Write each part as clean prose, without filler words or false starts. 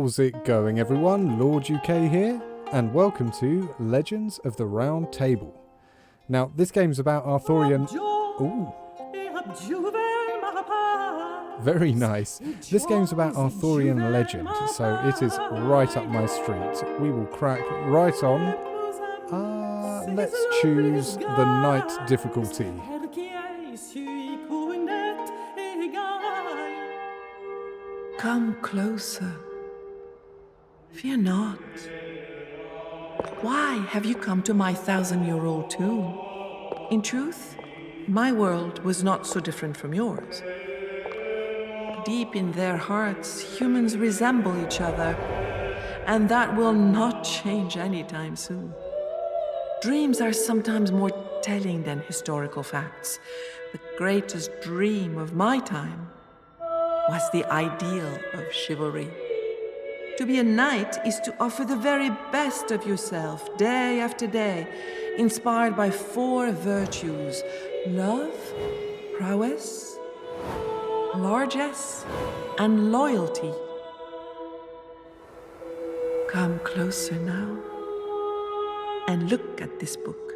How's it going, everyone? LordUK here, and welcome to Legends of the Round Table. Now, this game's about Arthurian... Ooh. Very nice. This game's about Arthurian legend, so it is right up my street. We will crack right on. Let's choose the night difficulty. Come closer. Fear not. Why have you come to my 1,000-year-old tomb? In truth, my world was not so different from yours. Deep in their hearts, humans resemble each other, and that will not change anytime soon. Dreams are sometimes more telling than historical facts. The greatest dream of my time was the ideal of chivalry. To be a knight is to offer the very best of yourself, day after day, inspired by 4 virtues: love, prowess, largesse, and loyalty. Come closer now and look at this book.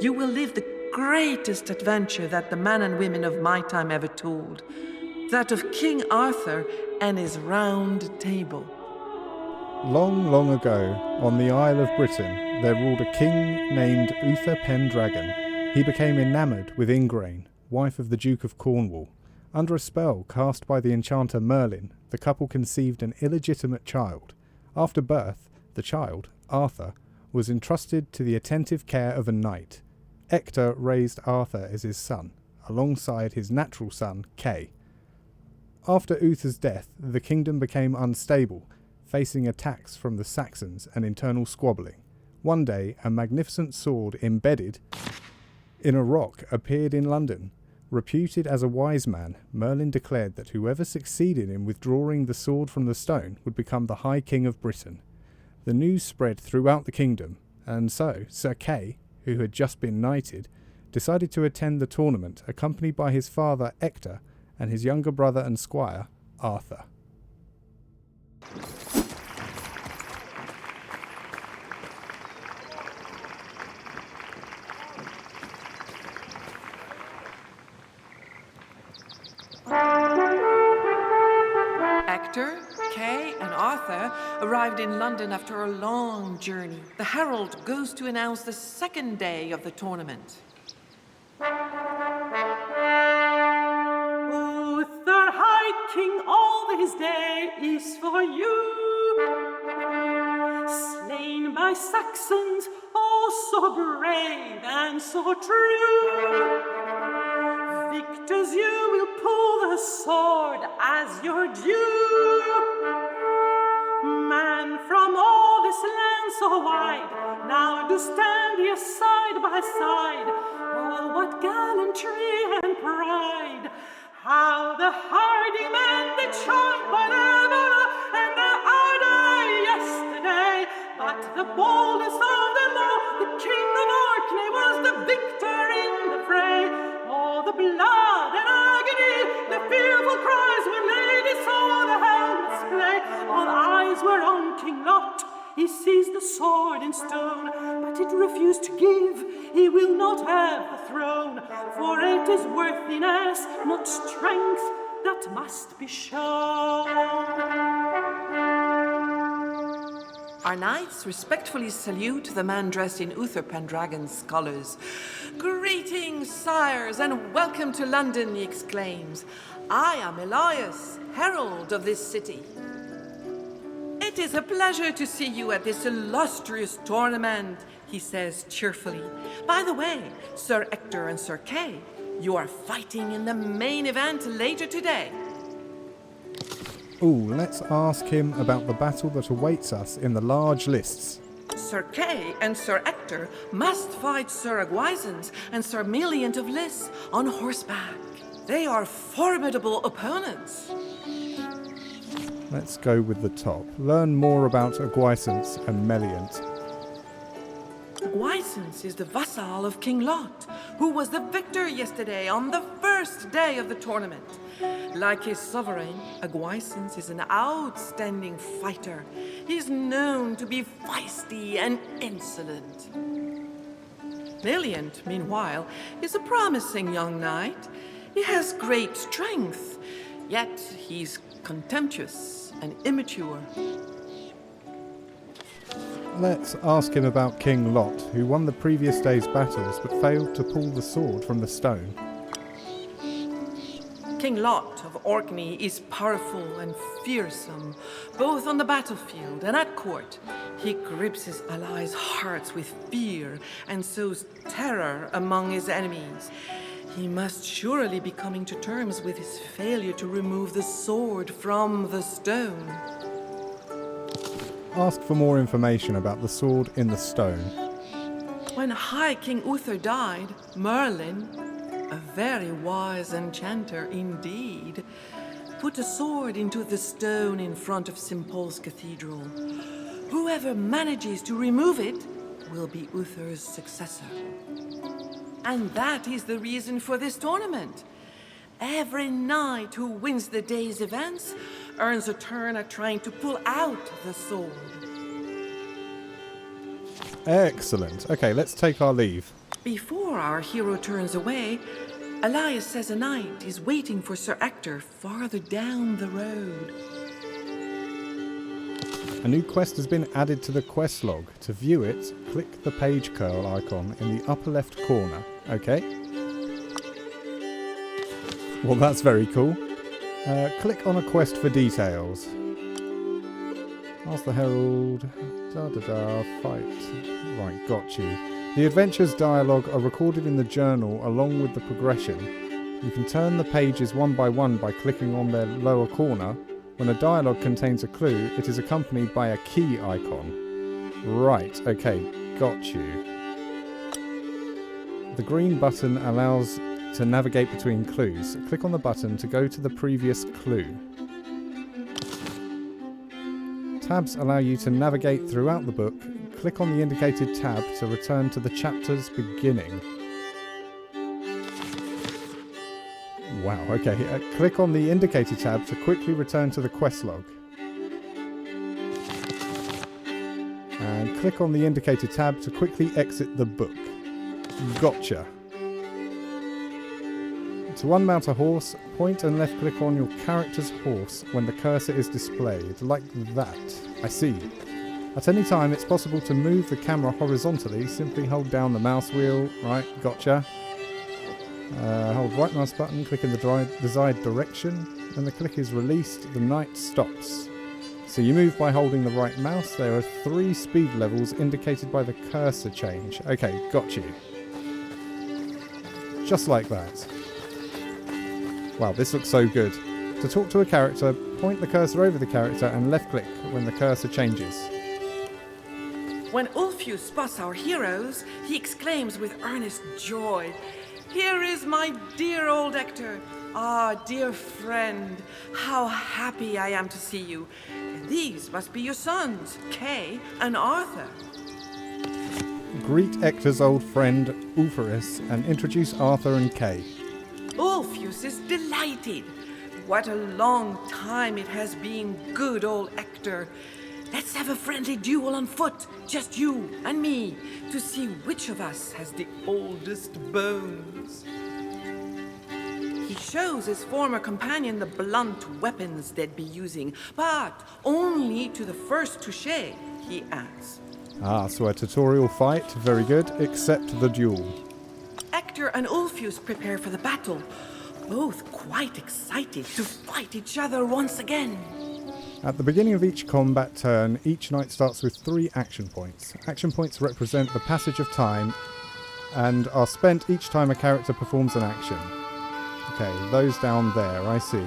You will live the greatest adventure that the men and women of my time ever told, that of King Arthur and his round table. Long, long ago, on the Isle of Britain, there ruled a king named Uther Pendragon. He became enamoured with Ingrain, wife of the Duke of Cornwall. Under a spell cast by the enchanter Merlin, the couple conceived an illegitimate child. After birth, the child, Arthur, was entrusted to the attentive care of a knight. Ector raised Arthur as his son, alongside his natural son, Kay. After Uther's death, the kingdom became unstable, facing attacks from the Saxons and internal squabbling. One day, a magnificent sword embedded in a rock appeared in London. Reputed as a wise man, Merlin declared that whoever succeeded in withdrawing the sword from the stone would become the High King of Britain. The news spread throughout the kingdom, and so Sir Kay, who had just been knighted, decided to attend the tournament, accompanied by his father Ector and his younger brother and squire, Arthur. Ector, Kay, and Arthur arrived in London after a long journey. The herald goes to announce the second day of the tournament. Uther, High King, all this day is for you. Slain by Saxons, oh so brave and so true. Victors, you will pull the sword as your due. Man from all this land so wide, now do stand here side by side. Oh, what gallantry and pride! How the hardy men did shine by their valor and their ardor yesterday! But the boldest of them all, the King of Orkney, was the victor in the fray. Oh, the blood and agony, the fearful cries when ladies saw the helmets play. All eyes were on King Lot. He seized the sword in stone, but it refused to give. He will not have the throne, for it is worthiness, not strength, that must be shown. Our knights respectfully salute the man dressed in Uther Pendragon's colours. "Greetings, sires, and welcome to London," he exclaims. "I am Elias, herald of this city. It is a pleasure to see you at this illustrious tournament," he says cheerfully. "By the way, Sir Ector and Sir Kay, you are fighting in the main event later today." Ooh, let's ask him about the battle that awaits us in the large lists. Sir Kay and Sir Ector must fight Sir Agwisance and Sir Meliant of Lys on horseback. They are formidable opponents. Let's go with the top. Learn more about Agwisance and Meliant. Agwisance Aguisance is the vassal of King Lot, who was the victor yesterday on the first day of the tournament. Like his sovereign, Aguisance is an outstanding fighter. He's known to be feisty and insolent. Valiant, meanwhile, is a promising young knight. He has great strength, yet he's contemptuous and immature. Let's ask him about King Lot, who won the previous day's battles but failed to pull the sword from the stone. King Lot of Orkney is powerful and fearsome, both on the battlefield and at court. He grips his allies' hearts with fear and sows terror among his enemies. He must surely be coming to terms with his failure to remove the sword from the stone. Ask for more information about the sword in the stone. When High King Uther died, Merlin, a very wise enchanter indeed, put a sword into the stone in front of St. Paul's Cathedral. Whoever manages to remove it will be Uther's successor. And that is the reason for this tournament. Every knight who wins the day's events earns a turn at trying to pull out the sword. Excellent. Okay, let's take our leave. Before our hero turns away, Elias says a knight is waiting for Sir Ector farther down the road. A new quest has been added to the quest log. To view it, click the page curl icon in the upper left corner. Okay? Well, that's very cool. Click on a quest for details. Ask the herald. Fight. Right, got you. The adventures dialogue are recorded in the journal along with the progression. You can turn the pages one by one by clicking on their lower corner. When a dialogue contains a clue, it is accompanied by a key icon. Right, okay, got you. The green button allows to navigate between clues. Click on the button to go to the previous clue. Tabs allow you to navigate throughout the book. Click on the indicated tab to return to the chapter's beginning. Wow, okay. Click on the indicated tab to quickly return to the quest log. And click on the indicated tab to quickly exit the book. Gotcha. To unmount a horse, point and left click on your character's horse when the cursor is displayed, like that. I see. At any time, it's possible to move the camera horizontally. Simply hold down the mouse wheel. Right, gotcha. Hold right mouse button, click in the desired direction. When the click is released, the knight stops. So you move by holding the right mouse. There are 3 speed levels indicated by the cursor change. Okay, got you. Just like that. Wow, this looks so good. To talk to a character, point the cursor over the character and left click when the cursor changes. When Ulfius spots our heroes, he exclaims with earnest joy, "Here is my dear old Ector! Ah, dear friend, how happy I am to see you. These must be your sons, Kay and Arthur." Greet Ector's old friend, Ulfius, and introduce Arthur and Kay. Ulfius is delighted. What a long time it has been, good old Ector. Let's have a friendly duel on foot, just you and me, to see which of us has the oldest bones. He shows his former companion the blunt weapons they'd be using, but only to the first touché, he adds. Ah, so a tutorial fight, very good, except the duel. Ector and Ulfius prepare for the battle, both quite excited to fight each other once again. At the beginning of each combat turn, each knight starts with 3 action points. Action points represent the passage of time and are spent each time a character performs an action. Okay, those down there, I see.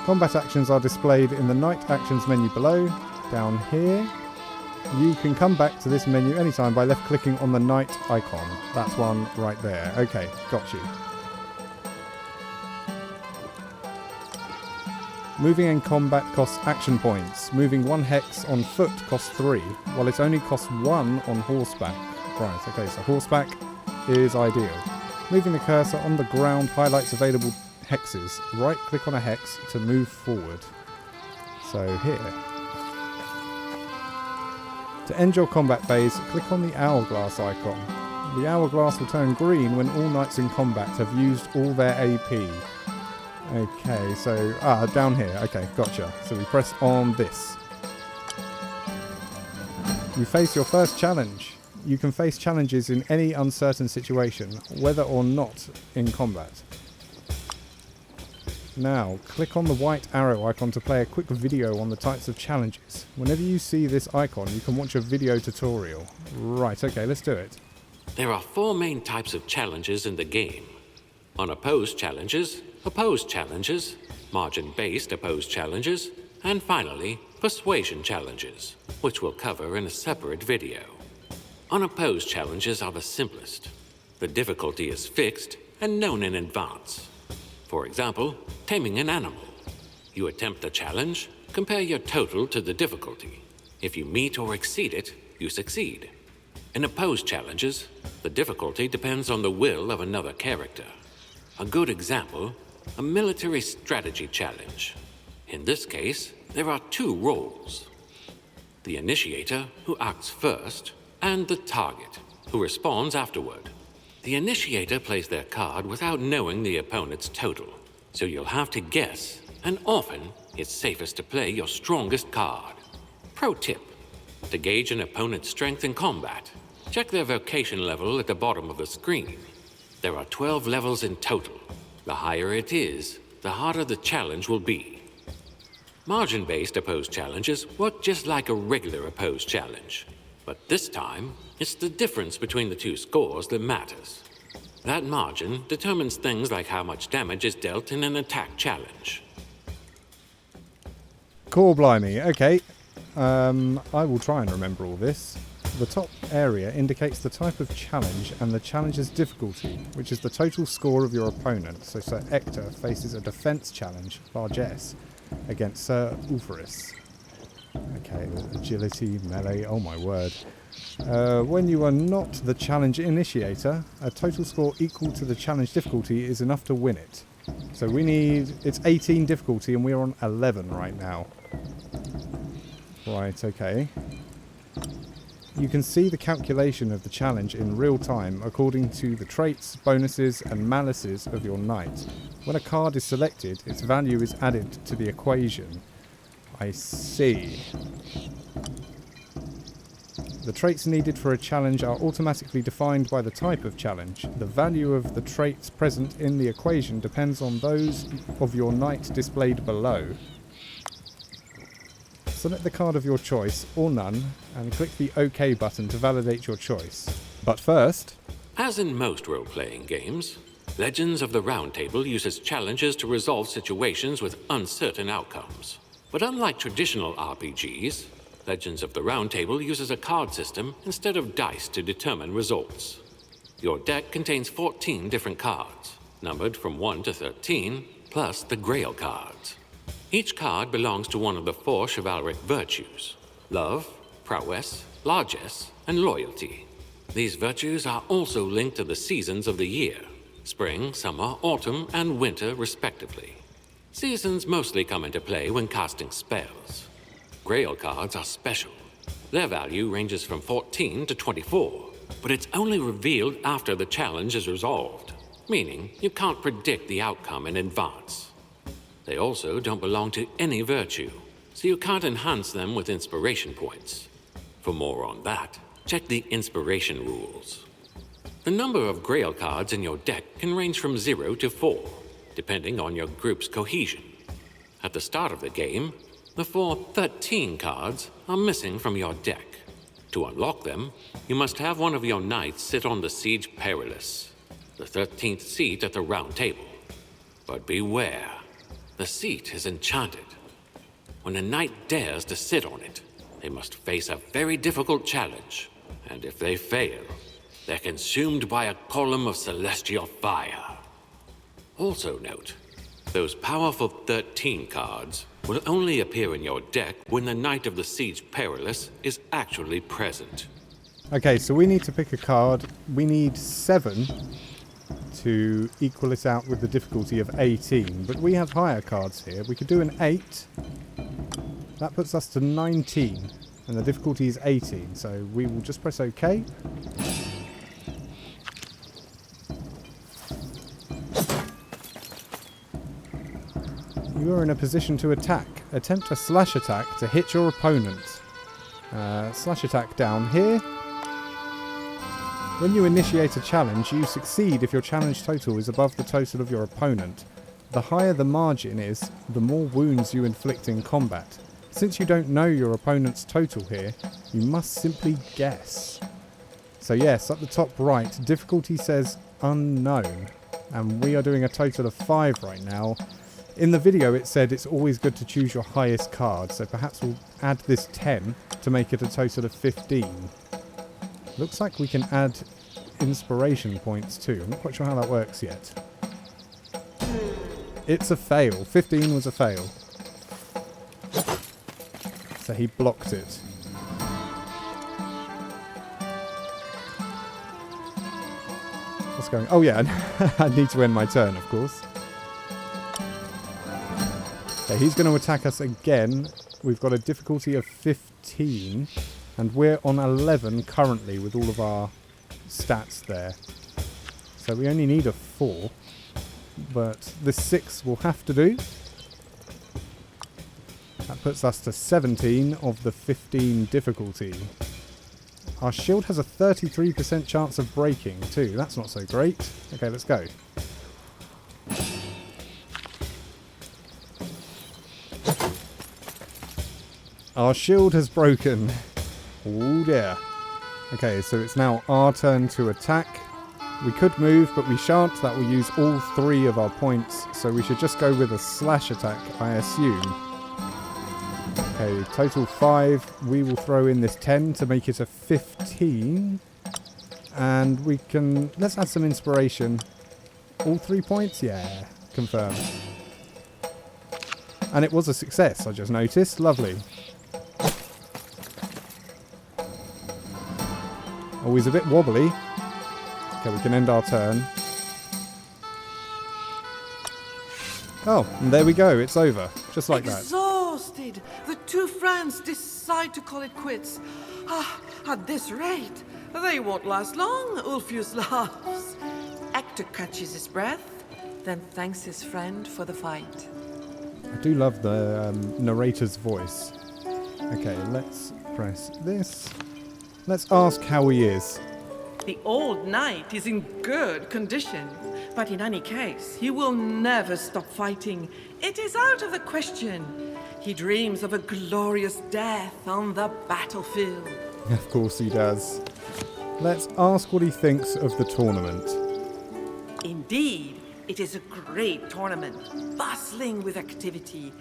Combat actions are displayed in the Knight Actions menu below. Down here, you can come back to this menu anytime by left-clicking on the Knight icon. That's one right there. Okay, got you. Moving in combat costs action points. Moving 1 hex on foot costs 3, while it only costs 1 on horseback. Right, okay, so horseback is ideal. Moving the cursor on the ground highlights available hexes. Right-click on a hex to move forward. So here. To end your combat phase, click on the hourglass icon. The hourglass will turn green when all knights in combat have used all their AP. Okay, so... down here. Okay, gotcha. So we press on this. You face your first challenge. You can face challenges in any uncertain situation, whether or not in combat. Now, click on the white arrow icon to play a quick video on the types of challenges. Whenever you see this icon, you can watch a video tutorial. Right, okay, let's do it. There are 4 main types of challenges in the game. Unopposed challenges, margin-based opposed challenges, and finally, persuasion challenges, which we'll cover in a separate video. Unopposed challenges are the simplest. The difficulty is fixed and known in advance. For example, taming an animal. You attempt the challenge, compare your total to the difficulty. If you meet or exceed it, you succeed. In opposed challenges, the difficulty depends on the will of another character. A good example, a military strategy challenge. In this case, there are 2 roles. The initiator, who acts first, and the target, who responds afterward. The initiator plays their card without knowing the opponent's total, so you'll have to guess, and often it's safest to play your strongest card. Pro tip: to gauge an opponent's strength in combat, check their vocation level at the bottom of the screen. There are 12 levels in total. The higher it is, the harder the challenge will be. Margin-based opposed challenges work just like a regular opposed challenge. But this time, it's the difference between the 2 scores that matters. That margin determines things like how much damage is dealt in an attack challenge. Core blimey, okay. I will try and remember all this. The top area indicates the type of challenge and the challenge's difficulty, which is the total score of your opponent. So Sir Ector faces a defense challenge, largesse, against Sir Ulferis. Okay, agility, melee, oh my word. When you are not the challenge initiator, a total score equal to the challenge difficulty is enough to win it. So we need... it's 18 difficulty and we're on 11 right now. Right, okay. You can see the calculation of the challenge in real time according to the traits, bonuses and malices of your knight. When a card is selected, its value is added to the equation. I see. The traits needed for a challenge are automatically defined by the type of challenge. The value of the traits present in the equation depends on those of your knight displayed below. Select the card of your choice, or none, and click the OK button to validate your choice. But first... As in most role-playing games, Legends of the Round Table uses challenges to resolve situations with uncertain outcomes. But unlike traditional RPGs, Legends of the Round Table uses a card system instead of dice to determine results. Your deck contains 14 different cards, numbered from 1 to 13, plus the Grail cards. Each card belongs to one of the 4 chivalric virtues: love, prowess, largesse, and loyalty. These virtues are also linked to the seasons of the year: spring, summer, autumn, and winter, respectively. Seasons mostly come into play when casting spells. Grail cards are special. Their value ranges from 14 to 24, but it's only revealed after the challenge is resolved, meaning you can't predict the outcome in advance. They also don't belong to any virtue, so you can't enhance them with inspiration points. For more on that, check the inspiration rules. The number of Grail cards in your deck can range from 0 to 4, depending on your group's cohesion. At the start of the game, the 13 cards are missing from your deck. To unlock them, you must have one of your knights sit on the Siege Perilous, the 13th seat at the Round Table. But beware, the seat is enchanted. When a knight dares to sit on it, they must face a very difficult challenge, and if they fail, they're consumed by a column of celestial fire. Also note, those powerful 13 cards will only appear in your deck when the Knight of the Siege Perilous is actually present. Okay, so we need to pick a card. We need 7 to equal it out with the difficulty of 18. But we have higher cards here. We could do an 8. That puts us to 19. And the difficulty is 18. So we will just press OK. You are in a position to attack. Attempt a slash attack to hit your opponent. Slash attack down here. When you initiate a challenge, you succeed if your challenge total is above the total of your opponent. The higher the margin is, the more wounds you inflict in combat. Since you don't know your opponent's total here, you must simply guess. So yes, at the top right, difficulty says unknown. And we are doing a total of 5 right now. In the video it said it's always good to choose your highest card, so perhaps we'll add this 10 to make it a total of 15. Looks like we can add inspiration points too. I'm not quite sure how that works yet. It's a fail. 15 was a fail. So he blocked it. What's going on? Oh yeah, I need to end my turn, of course. Okay, he's going to attack us again. We've got a difficulty of 15. And we're on 11 currently with all of our stats there. So we only need a 4. But this 6 will have to do. That puts us to 17 of the 15 difficulty. Our shield has a 33% chance of breaking too. That's not so great. Okay, let's go. Our shield has broken. Oh dear. Okay, so it's now our turn to attack. We could move, but we shan't. That will use all 3 of our points. So we should just go with a slash attack, I assume. Okay, total 5. We will throw in this 10 to make it a 15. And we can... Let's add some inspiration. All 3 points? Yeah, confirmed. And it was a success, I just noticed. Lovely. Always a bit wobbly. Okay, we can end our turn. Oh, and there we go. It's over. Just like that. Exhausted, the 2 friends decide to call it quits. At this rate, they won't last long, Ulfius laughs. Hector catches his breath, then thanks his friend for the fight. I do love the narrator's voice. Okay, let's press this. Let's ask how he is. The old knight is in good condition, but in any case, he will never stop fighting. It is out of the question. He dreams of a glorious death on the battlefield. Of course he does. Let's ask what he thinks of the tournament. Indeed, it is a great tournament, bustling with activity.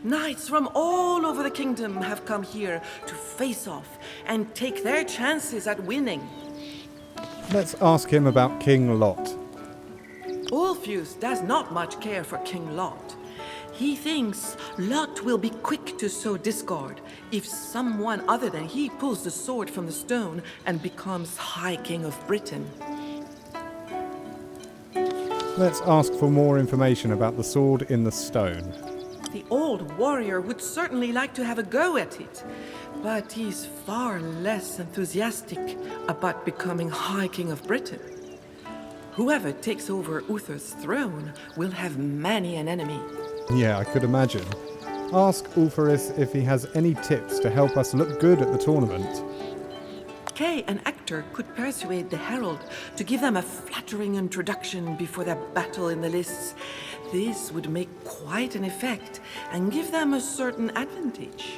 Knights from all over the kingdom have come here to face off and take their chances at winning. Let's ask him about King Lot. Ulfius does not much care for King Lot. He thinks Lot will be quick to sow discord if someone other than he pulls the sword from the stone and becomes High King of Britain. Let's ask for more information about the sword in the stone. The old warrior would certainly like to have a go at it, but he's far less enthusiastic about becoming High King of Britain. Whoever takes over Uther's throne will have many an enemy. Yeah, I could imagine. Ask Ulferis if he has any tips to help us look good at the tournament. Kay and Hector could persuade the herald to give them a flattering introduction before their battle in the lists. This would make quite an effect and give them a certain advantage.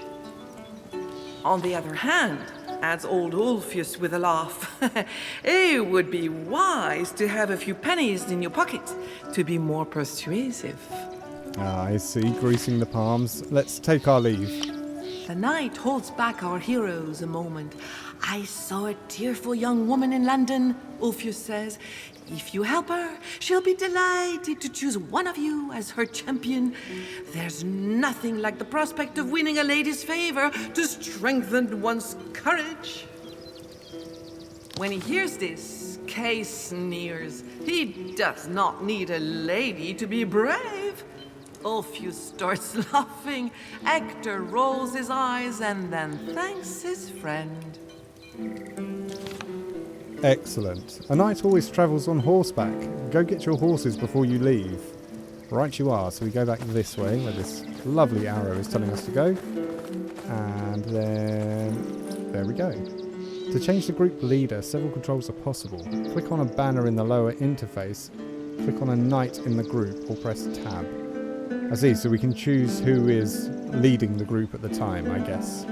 On the other hand, adds old Ulfius with a laugh, it would be wise to have a few pennies in your pocket to be more persuasive. Ah, I see, greasing the palms. Let's take our leave. The knight holds back our heroes a moment. I saw a tearful young woman in London, Ulfius says. If you help her, she'll be delighted to choose one of you as her champion. There's nothing like the prospect of winning a lady's favor to strengthen one's courage. When he hears this, Kay sneers. He does not need a lady to be brave. Ulfius starts laughing. Hector rolls his eyes and then thanks his friend. Excellent. A knight always travels on horseback. Go get your horses before you leave. Right you are. So we go back this way where this lovely arrow is telling us to go. And then there we go. To change the group leader, several controls are possible. Click on a banner in the lower interface, click on a knight in the group, or press tab. I see, so we can choose who is leading the group at the time, I guess.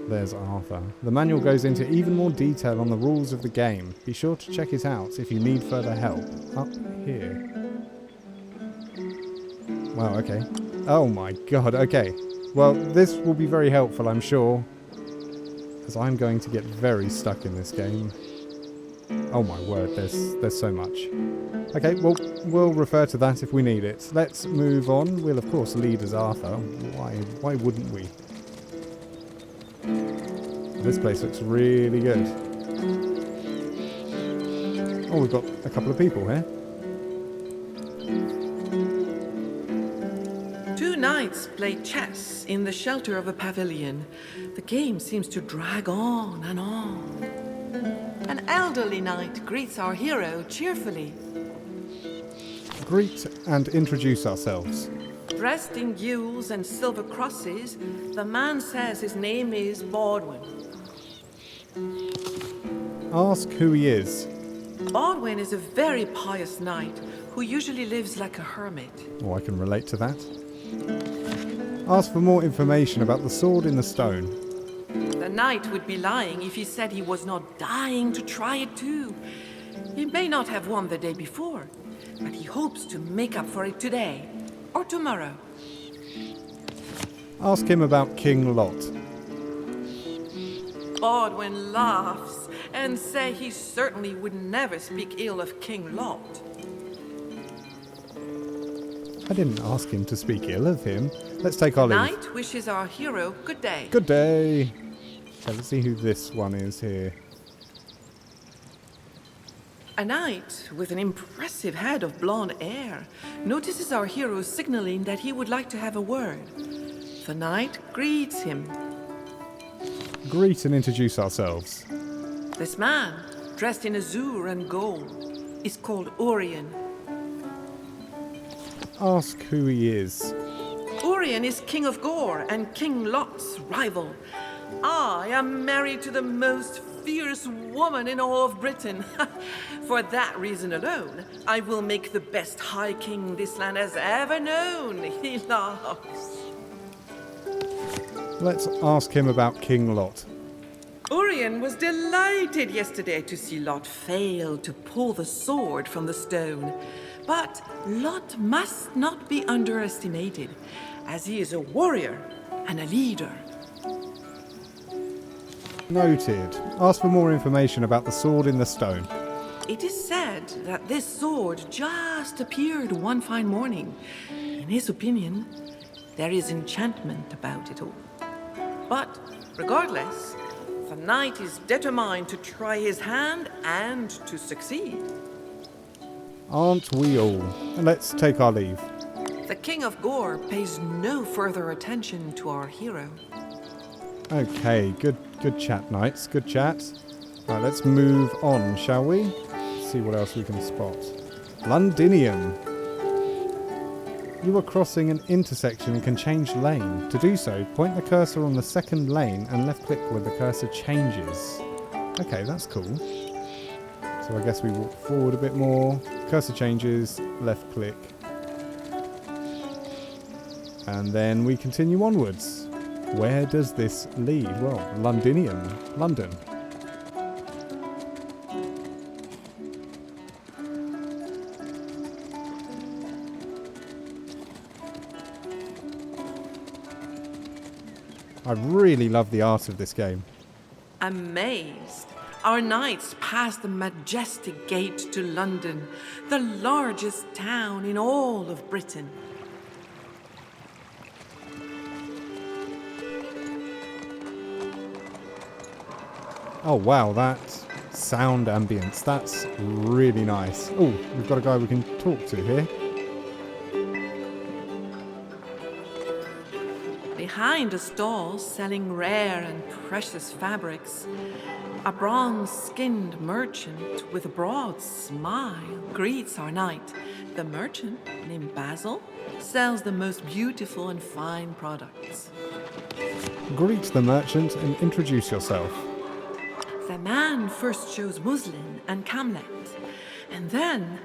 There's Arthur. The manual goes into even more detail on the rules of the game. Be sure to check it out if you need further help. Up here. Wow, okay. Oh my god, okay. Well, this will be very helpful, I'm sure. As I'm going to get very stuck in this game. Oh my word, there's so much. Okay, well, we'll refer to that if we need it. Let's move on. We'll of course lead as Arthur. Why wouldn't we? This place looks really good. Oh, we've got a couple of people here. Two knights play chess in the shelter of a pavilion. The game seems to drag on and on. An elderly knight greets our hero cheerfully. Greet and introduce ourselves. Dressed in gules and silver crosses, the man says his name is Baldwin. Ask who he is. Baldwin is a very pious knight who usually lives like a hermit. Oh, I can relate to that. Ask for more information about the sword in the stone. The knight would be lying if he said he was not dying to try it too. He may not have won the day before, but he hopes to make up for it today or tomorrow. Ask him about King Lot. Baldwin laughs and say he certainly would never speak ill of King Lot. I didn't ask him to speak ill of him. Let's take our leave. Knight wishes our hero good day. Good day. Okay, let's see who this one is here. A knight with an impressive head of blonde hair notices our hero signaling that he would like to have a word. The knight greets him. Greet and introduce ourselves. This man, dressed in azure and gold, is called Urien. Ask who he is. Urien is King of Gore and King Lot's rival. I am married to the most fierce woman in all of Britain. For that reason alone, I will make the best High King this land has ever known. He laughs. Let's ask him about King Lot. Urien was delighted yesterday to see Lot fail to pull the sword from the stone. But Lot must not be underestimated, as he is a warrior and a leader. Noted. Ask for more information about the sword in the stone. It is said that this sword just appeared one fine morning. In his opinion, there is enchantment about it all. But regardless, the knight is determined to try his hand and to succeed. Aren't we all? Let's take our leave. The King of Gore pays no further attention to our hero. Okay, good chat, knights. Good chat. Right, let's move on, shall we? See what else we can spot. Londinium. You are crossing an intersection and can change lane. To do so, point the cursor on the second lane and left click where the cursor changes. Okay, that's cool. So I guess we walk forward a bit more. Cursor changes, left click. And then we continue onwards. Where does this lead? Well, Londinium. London. I really love the art of this game. Amazed, our knights pass the majestic gate to London, the largest town in all of Britain. Oh wow, that sound ambience, that's really nice. Oh, we've got a guy we can talk to here. Behind a stall selling rare and precious fabrics, a bronze-skinned merchant with a broad smile greets our knight. The merchant, named Basil, sells the most beautiful and fine products. Greet the merchant and introduce yourself. The man first shows muslin and camlet, and then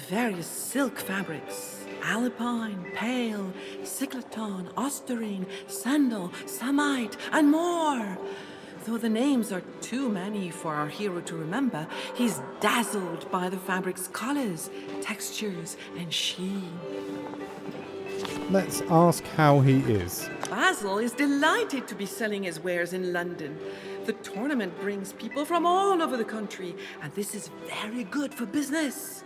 various silk fabrics: alpine, pale, cycloton, osterine, sandal, samite, and more. Though the names are too many for our hero to remember, he's dazzled by the fabric's colors, textures, and sheen. Let's ask how he is. Basil is delighted to be selling his wares in London. The tournament brings people from all over the country, and this is very good for business.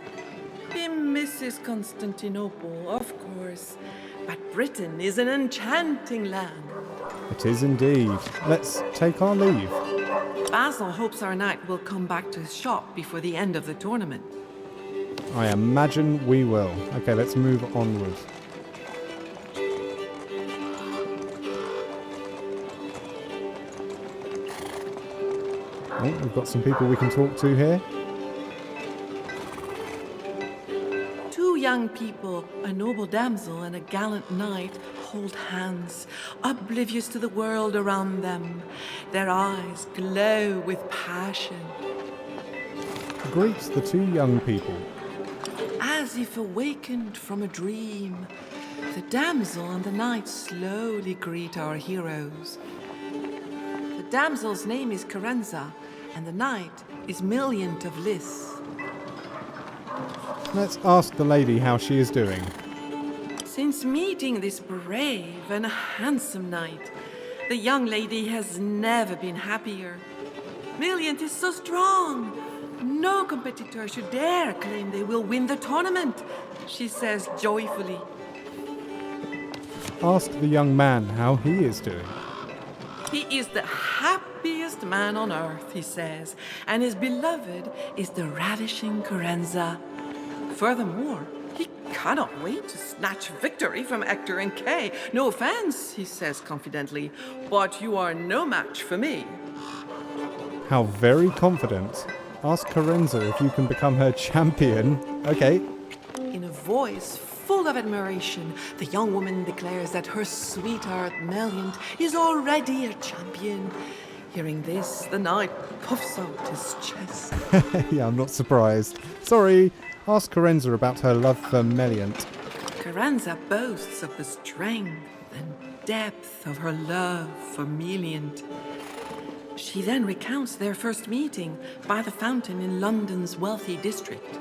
He misses Constantinople, of course, but Britain is an enchanting land. It is indeed. Let's take our leave. Basil hopes our knight will come back to his shop before the end of the tournament. I imagine we will. Okay, let's move onward. Oh, we've got some people we can talk to here. Two young people, a noble damsel and a gallant knight, hold hands, oblivious to the world around them. Their eyes glow with passion. Greet the two young people. As if awakened from a dream, the damsel and the knight slowly greet our heroes. The damsel's name is Carenza, and the knight is Milliant of Lys. Let's ask the lady how she is doing. Since meeting this brave and handsome knight, the young lady has never been happier. Milliant is so strong. No competitor should dare claim they will win the tournament, she says joyfully. Ask the young man how he is doing. He is the happiest man on earth, he says, and his beloved is the ravishing Carenza. Furthermore, he cannot wait to snatch victory from Hector and Kay. No offense, he says confidently, but you are no match for me. How very confident. Ask Carenza if you can become her champion. Okay. In a voice full of admiration, the young woman declares that her sweetheart, Milliant, is already a champion. Hearing this, the knight puffs out his chest. Yeah, I'm not surprised. Sorry. Ask Carenza about her love for Milliant. Carenza boasts of the strength and depth of her love for Milliant. She then recounts their first meeting by the fountain in London's wealthy district.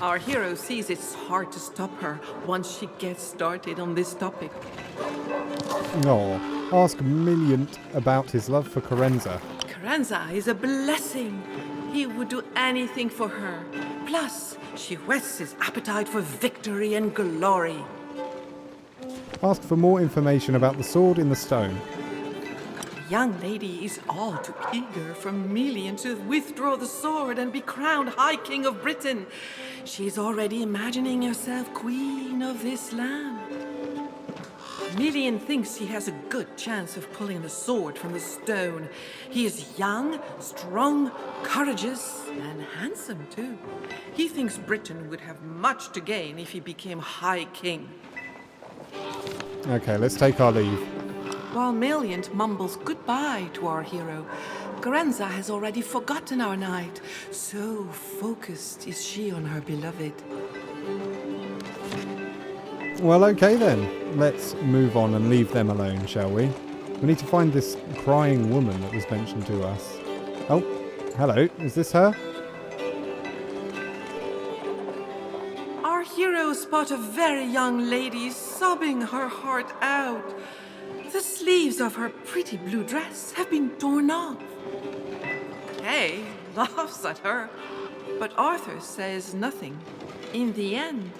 Our hero sees it's hard to stop her once she gets started on this topic. No. Ask Milliant about his love for Carenza. Carenza is a blessing. He would do anything for her. Plus, she whets his appetite for victory and glory. Ask for more information about the sword in the stone. The young lady is all too eager for Milliant to withdraw the sword and be crowned High King of Britain. She is already imagining herself queen of this land. Milliant thinks he has a good chance of pulling the sword from the stone. He is young, strong, courageous, and handsome too. He thinks Britain would have much to gain if he became High King. Okay, let's take our leave. While Milliant mumbles goodbye to our hero, Carenza has already forgotten our knight. So focused is she on her beloved. Well, okay then. Let's move on and leave them alone, shall we? We need to find this crying woman that was mentioned to us. Oh, hello. Is this her? Our hero spots a very young lady sobbing her heart out. The sleeves of her pretty blue dress have been torn off. Kay laughs at her, but Arthur says nothing. In the end,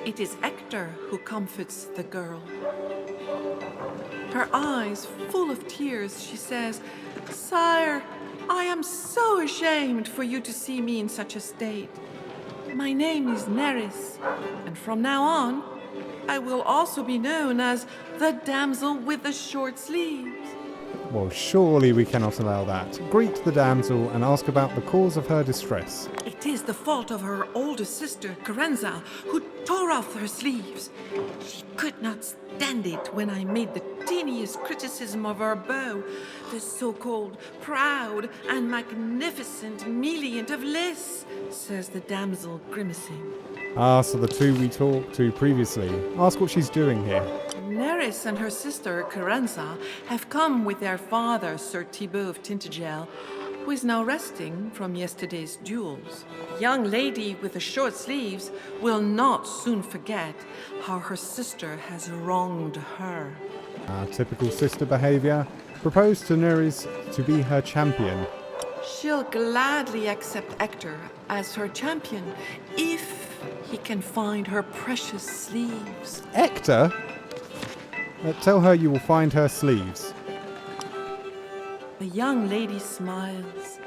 it is Hector who comforts the girl. Her eyes full of tears, she says, "Sire, I am so ashamed for you to see me in such a state. My name is Neris, and from now on, I will also be known as the damsel with the short sleeves." Well, surely we cannot allow that. Greet the damsel and ask about the cause of her distress. It is the fault of her older sister, Carenza, who tore off her sleeves. She could not stand it when I made the teeniest criticism of her bow, the so-called proud and magnificent Meliant of Lys, says the damsel, grimacing. Ah, so the two we talked to previously. Ask what she's doing here. Neris and her sister, Carenza, have come with their father, Sir Thibaut of Tintagel, who is now resting from yesterday's duels. The young lady with the short sleeves will not soon forget how her sister has wronged her. Typical sister behaviour. Proposed to Neris to be her champion. She'll gladly accept Hector as her champion if he can find her precious sleeves. Hector? Tell her you will find her sleeves. The young lady smiles.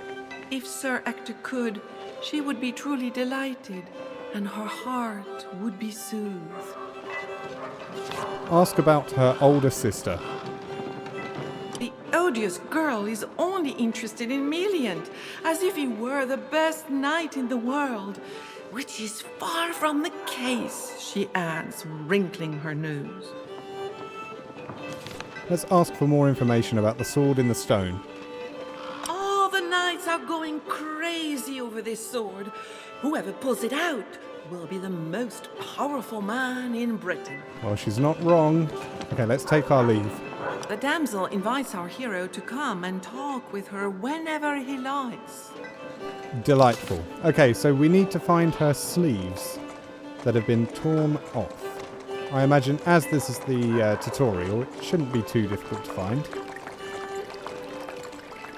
If Sir Hector could, she would be truly delighted, and her heart would be soothed. Ask about her older sister. The odious girl is only interested in Meliant, as if he were the best knight in the world, which is far from the case, she adds, wrinkling her nose. Let's ask for more information about the sword in the stone. All the knights are going crazy over this sword. Whoever pulls it out will be the most powerful man in Britain. Well, she's not wrong. Okay, let's take our leave. The damsel invites our hero to come and talk with her whenever he likes. Delightful. Okay, so we need to find her sleeves that have been torn off. I imagine as this is the tutorial, it shouldn't be too difficult to find.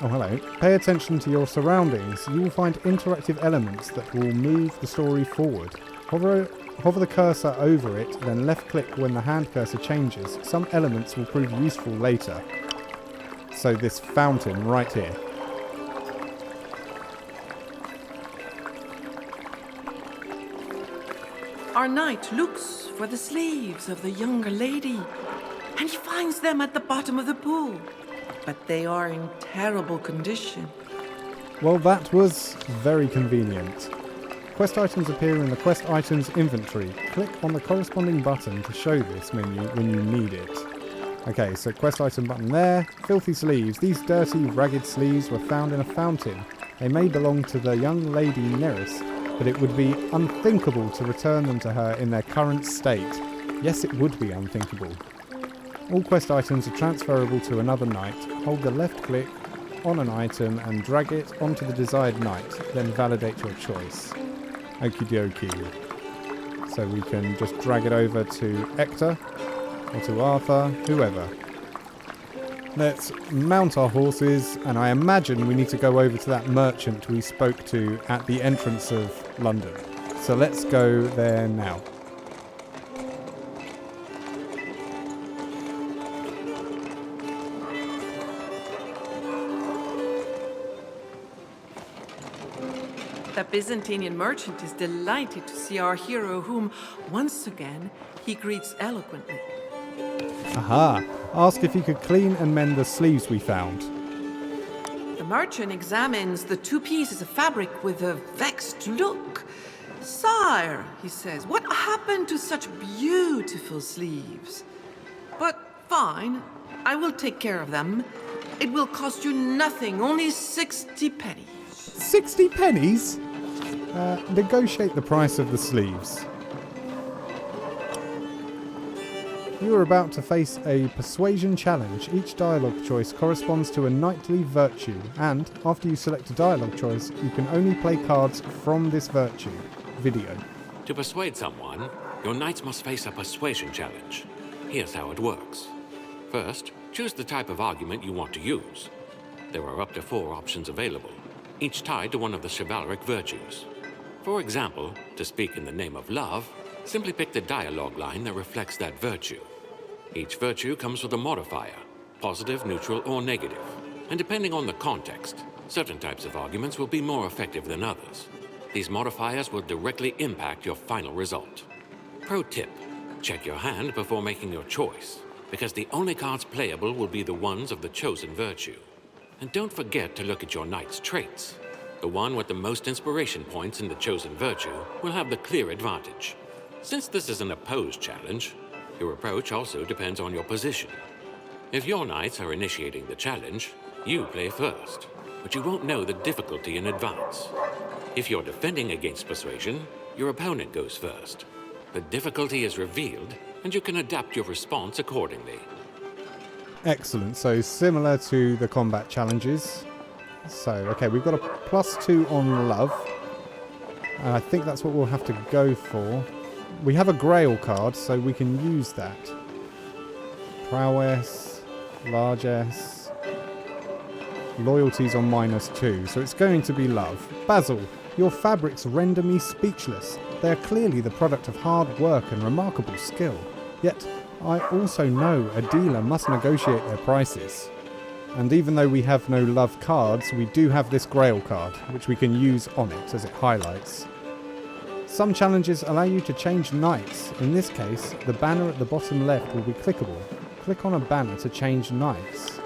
Oh, hello. Pay attention to your surroundings. You will find interactive elements that will move the story forward. Hover the cursor over it, then left click when the hand cursor changes. Some elements will prove useful later. So this fountain right here. Our knight looks for the sleeves of the younger lady, and he finds them at the bottom of the pool. But they are in terrible condition. Well, that was very convenient. Quest items appear in the quest items inventory. Click on the corresponding button to show this menu when you need it. Okay, so quest item button there. Filthy sleeves. These dirty, ragged sleeves were found in a fountain. They may belong to the young lady Neris, but it would be unthinkable to return them to her in their current state. Yes, it would be unthinkable. All quest items are transferable to another knight. Hold the left click on an item and drag it onto the desired knight, then validate your choice. Okie dokie. So we can just drag it over to Hector, or to Arthur, whoever. Let's mount our horses, and I imagine we need to go over to that merchant we spoke to at the entrance of London. So let's go there now. The Byzantine merchant is delighted to see our hero, whom, once again, he greets eloquently. Aha! Ask if he could clean and mend the sleeves we found. The merchant examines the two pieces of fabric with a vexed look. "Sire," he says, "what happened to such beautiful sleeves? But fine, I will take care of them. It will cost you nothing, only 60 pennies. 60 pennies? Negotiate the price of the sleeves. You are about to face a persuasion challenge. Each dialogue choice corresponds to a knightly virtue, and after you select a dialogue choice, you can only play cards from this virtue. Video. To persuade someone, your knights must face a persuasion challenge. Here's how it works. First, choose the type of argument you want to use. There are up to 4 options available, each tied to one of the chivalric virtues. For example, to speak in the name of love, simply pick the dialogue line that reflects that virtue. Each virtue comes with a modifier, positive, neutral, or negative. And depending on the context, certain types of arguments will be more effective than others. These modifiers will directly impact your final result. Pro tip, check your hand before making your choice, because the only cards playable will be the ones of the chosen virtue. And don't forget to look at your knight's traits. The one with the most inspiration points in the chosen virtue will have the clear advantage. Since this is an opposed challenge, your approach also depends on your position. If your knights are initiating the challenge, you play first, but you won't know the difficulty in advance. If you're defending against persuasion, your opponent goes first. The difficulty is revealed, and you can adapt your response accordingly. Excellent. So similar to the combat challenges. So, okay, we've got a +2 on love. And I think that's what we'll have to go for. We have a Grail card, so we can use that. Prowess, largesse. Loyalty's on -2, so it's going to be love. Basil, your fabrics render me speechless. They are clearly the product of hard work and remarkable skill. Yet, I also know a dealer must negotiate their prices. And even though we have no love cards, we do have this Grail card, which we can use on it as it highlights. Some challenges allow you to change knights. In this case, the banner at the bottom left will be clickable. Click on a banner to change knights.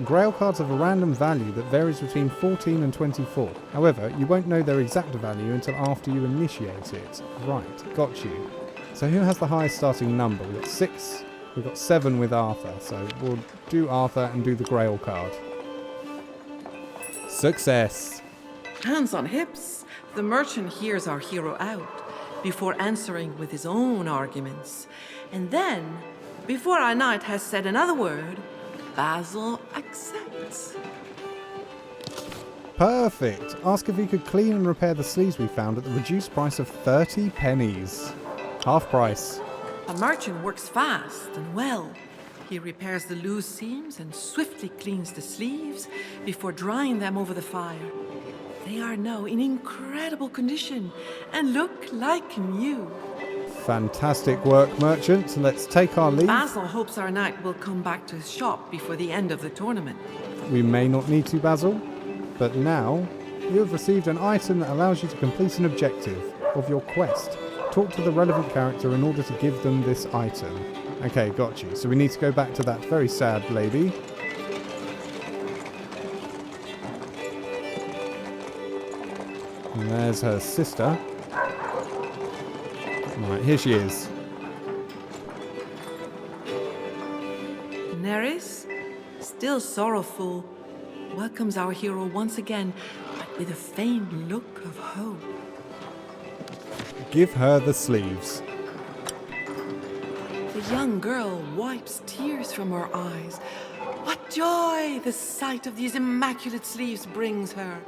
Grail cards have a random value that varies between 14 and 24. However, you won't know their exact value until after you initiate it. Right, got you. So who has the highest starting number? We've got 6. We've got 7 with Arthur. So we'll do Arthur and do the Grail card. Success! Hands on hips, the merchant hears our hero out before answering with his own arguments. And then, before our knight has said another word, Basil accepts. Perfect! Ask if he could clean and repair the sleeves we found at the reduced price of 30 pennies. Half price. The merchant works fast and well. He repairs the loose seams and swiftly cleans the sleeves before drying them over the fire. They are now in incredible condition and look like new. Fantastic work, merchant. Let's take our leave. Basil hopes our knight will come back to his shop before the end of the tournament. We may not need to, Basil, but now you have received an item that allows you to complete an objective of your quest. Talk to the relevant character in order to give them this item. Okay, got you. So we need to go back to that very sad lady. And there's her sister. Right, here she is. Neris, still sorrowful, welcomes our hero once again, but with a faint look of hope. Give her the sleeves. The young girl wipes tears from her eyes. What joy the sight of these immaculate sleeves brings her.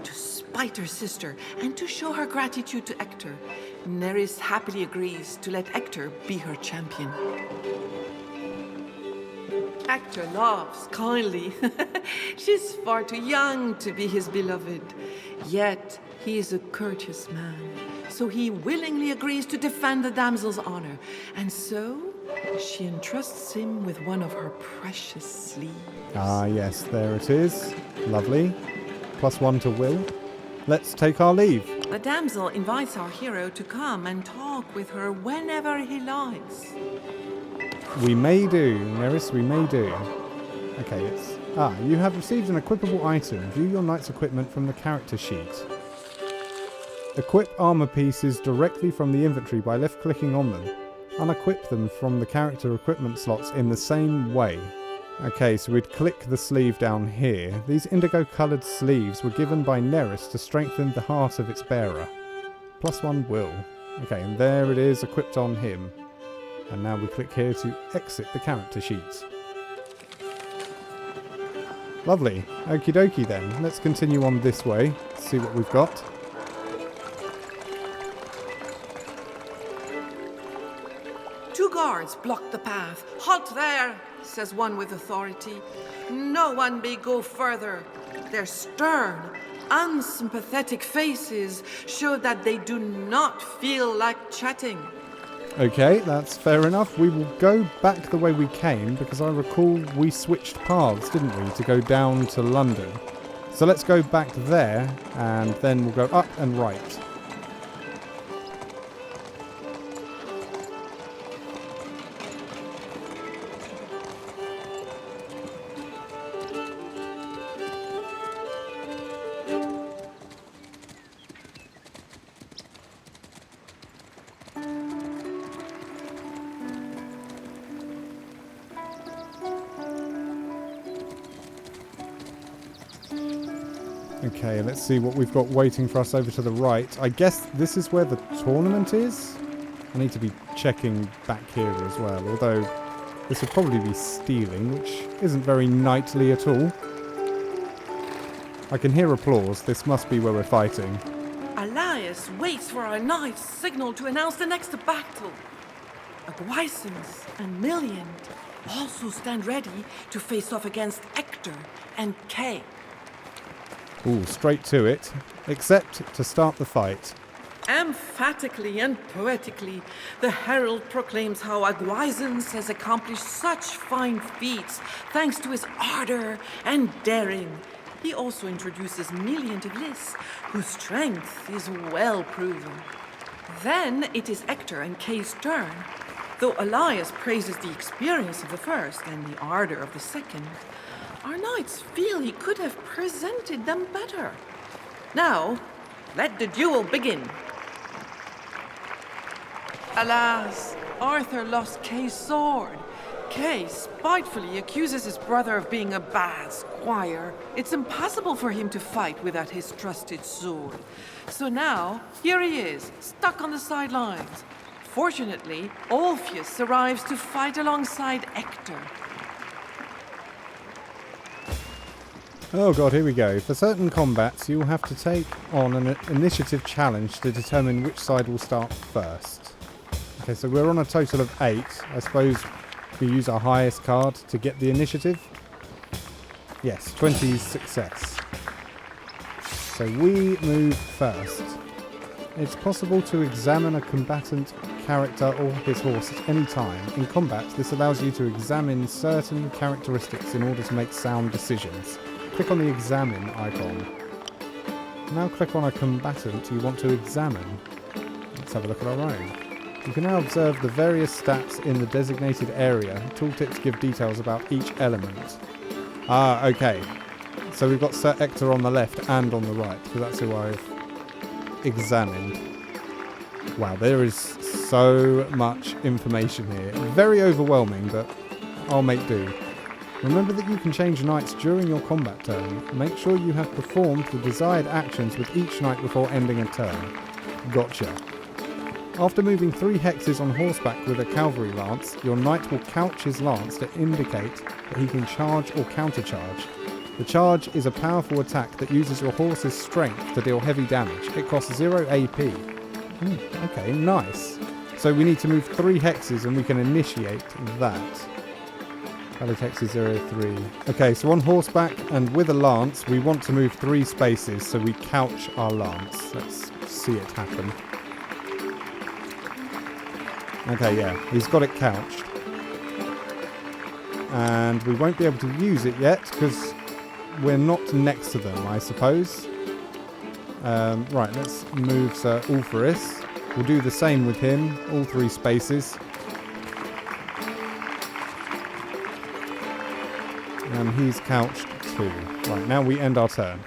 To spite her sister and to show her gratitude to Hector, Neris happily agrees to let Hector be her champion. Hector laughs kindly. She's far too young to be his beloved. Yet he is a courteous man, so he willingly agrees to defend the damsel's honor. And so she entrusts him with one of her precious sleeves. Ah, yes, there it is. Lovely. +1 to will. Let's take our leave. The damsel invites our hero to come and talk with her whenever he likes. We may do, Neris, we may do. Okay, it's... you have received an equipable item. View your knight's equipment from the character sheet. Equip armor pieces directly from the inventory by left-clicking on them. Unequip them from the character equipment slots in the same way. Okay, so we'd click the sleeve down here. These indigo-coloured sleeves were given by Neris to strengthen the heart of its bearer. +1 will. Okay, and there it is, equipped on him. And now we click here to exit the character sheet. Lovely. Okie dokie then. Let's continue on this way. See what we've got. Two guards block the path. Halt there, says one with authority. No one may go further. Their stern, unsympathetic faces show that they do not feel like chatting. Okay, that's fair enough. We will go back the way we came because I recall we switched paths, didn't we, to go down to London. So let's go back there and then we'll go up and right. Okay, let's see what we've got waiting for us over to the right. I guess this is where the tournament is? I need to be checking back here as well, although this would probably be stealing, which isn't very knightly at all. I can hear applause. This must be where we're fighting. Elias waits for our knight's signal to announce the next battle. Aguisans and Million also stand ready to face off against Hector and Kay. Ooh, straight to it. Except to start the fight. Emphatically and poetically, the herald proclaims how Aguisans has accomplished such fine feats thanks to his ardor and daring. He also introduces Million to Bliss, whose strength is well proven. Then it is Hector and Kay's turn. Though Elias praises the experience of the first and the ardor of the second, our knights feel he could have presented them better. Now, let the duel begin. Alas, Arthur lost Kay's sword. Kay spitefully accuses his brother of being a bad squire. It's impossible for him to fight without his trusted sword. So now, here he is, stuck on the sidelines. Fortunately, Orpheus arrives to fight alongside Hector. Oh god, here we go. For certain combats, you will have to take on an initiative challenge to determine which side will start first. Okay, so we're on a total of 8. I suppose we use our highest card to get the initiative. Yes, 20 is success. So we move first. It's possible to examine a combatant character or his horse at any time. In combat, this allows you to examine certain characteristics in order to make sound decisions. Click on the examine icon. Now click on a combatant you want to examine. Let's have a look at our own. You can now observe the various stats in the designated area. Tooltips give details about each element. Ah, okay. So we've got Sir Hector on the left and on the right, because that's who I've examined. Wow, there is so much information here. Very overwhelming, but I'll make do. Remember that you can change knights during your combat turn. Make sure you have performed the desired actions with each knight before ending a turn. Gotcha. After moving 3 hexes on horseback with a cavalry lance, your knight will couch his lance to indicate that he can charge or countercharge. The charge is a powerful attack that uses your horse's strength to deal heavy damage. It costs 0 AP. Okay, nice. So we need to move 3 hexes and we can initiate that. Valid hex is 0-3. Okay, so on horseback and with a lance, we want to move 3 spaces, so we couch our lance. Let's see it happen. Okay, yeah, he's got it couched. And we won't be able to use it yet, because we're not next to them, I suppose. Right, let's move Sir Ulferis. We'll do the same with him, all 3 spaces. And he's couched too. Right, now we end our turn.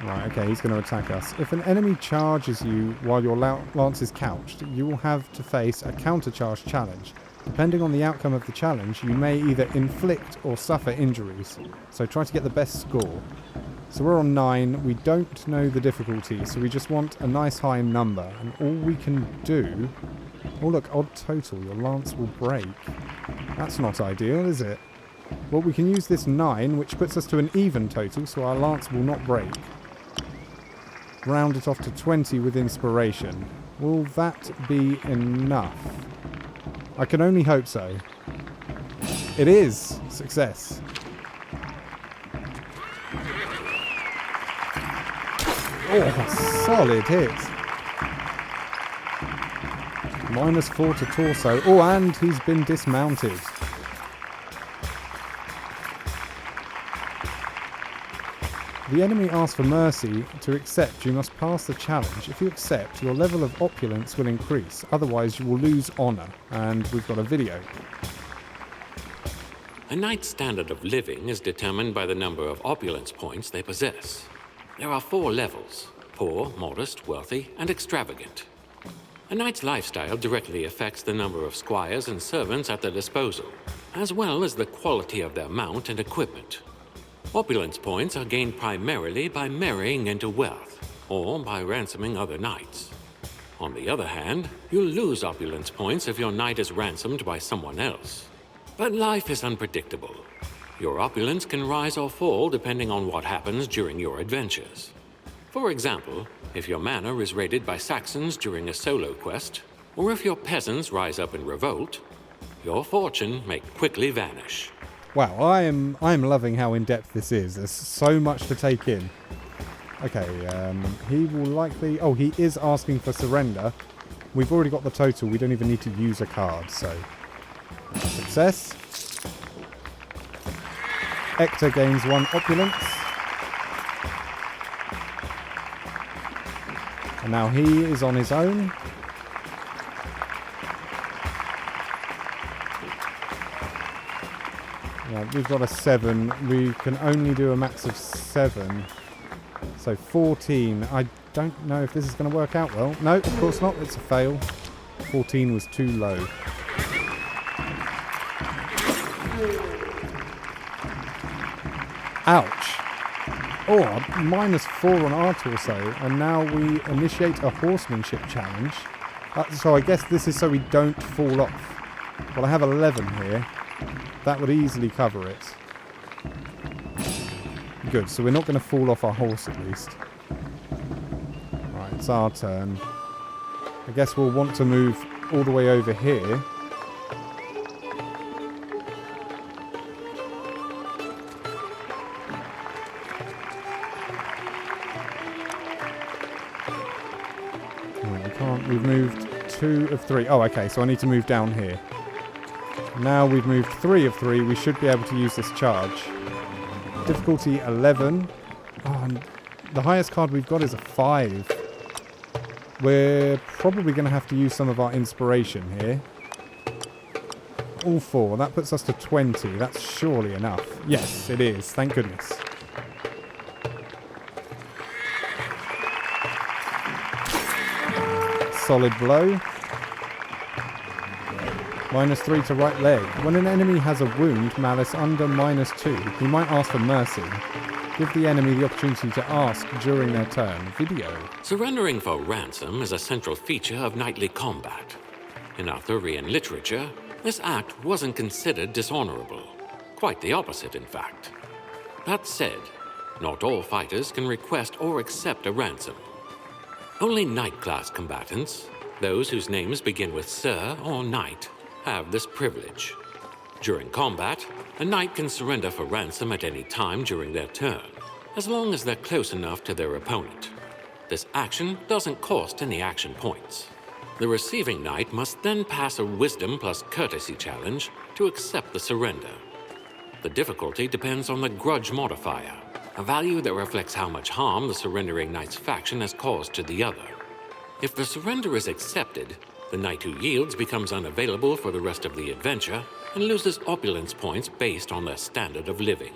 Right, okay, he's going to attack us. If an enemy charges you while your lance is couched, you will have to face a countercharge challenge. Depending on the outcome of the challenge, you may either inflict or suffer injuries. So try to get the best score. So we're on 9, we don't know the difficulty, so we just want a nice high number, and all we can do... Oh look, odd total, your lance will break. That's not ideal, is it? Well, we can use this 9, which puts us to an even total, so our lance will not break. Round it off to 20 with inspiration. Will that be enough? I can only hope so. It is! Success. Oh, solid hit. -4 to torso. Oh, and he's been dismounted. The enemy asks for mercy. To accept, you must pass the challenge. If you accept, your level of opulence will increase. Otherwise, you will lose honor. And we've got a video. A knight's standard of living is determined by the number of opulence points they possess. There are 4 levels: poor, modest, wealthy, and extravagant. A knight's lifestyle directly affects the number of squires and servants at their disposal, as well as the quality of their mount and equipment. Opulence points are gained primarily by marrying into wealth, or by ransoming other knights. On the other hand, you'll lose opulence points if your knight is ransomed by someone else. But life is unpredictable. Your opulence can rise or fall depending on what happens during your adventures. For example, if your manor is raided by Saxons during a solo quest, or if your peasants rise up in revolt, your fortune may quickly vanish. Wow, I am loving how in-depth this is. There's so much to take in. Okay, he will likely... Oh, he is asking for surrender. We've already got the total. We don't even need to use a card, so... Success. Hector gains 1 opulence. And now he is on his own. Yeah, we've got a 7. We can only do a max of 7. So 14. I don't know if this is going to work out well. No, of course not. It's a fail. 14 was too low. Ouch. Oh, -4 on our torso. And now we initiate a horsemanship challenge. So I guess this is so we don't fall off. Well, I have 11 here. That would easily cover it. Good, so we're not going to fall off our horse at least. Right, it's our turn. I guess we'll want to move all the way over here. Right, we can't. We've moved 2 of 3. Oh, okay, so I need to move down here. Now we've moved 3 of 3, we should be able to use this charge. Difficulty 11. Oh, and the highest card we've got is a 5. We're probably going to have to use some of our inspiration here. All 4. That puts us to 20. That's surely enough. Yes, it is. Thank goodness. Solid blow. -3 to right leg. When an enemy has a wound, malice under -2, he might ask for mercy. Give the enemy the opportunity to ask during their turn. Video. Surrendering for ransom is a central feature of knightly combat. In Arthurian literature, this act wasn't considered dishonorable. Quite the opposite, in fact. That said, not all fighters can request or accept a ransom. Only knight-class combatants, those whose names begin with Sir or Knight, have this privilege. During combat, a knight can surrender for ransom at any time during their turn, as long as they're close enough to their opponent. This action doesn't cost any action points. The receiving knight must then pass a wisdom plus courtesy challenge to accept the surrender. The difficulty depends on the grudge modifier, a value that reflects how much harm the surrendering knight's faction has caused to the other. If the surrender is accepted, the knight who yields becomes unavailable for the rest of the adventure and loses opulence points based on their standard of living.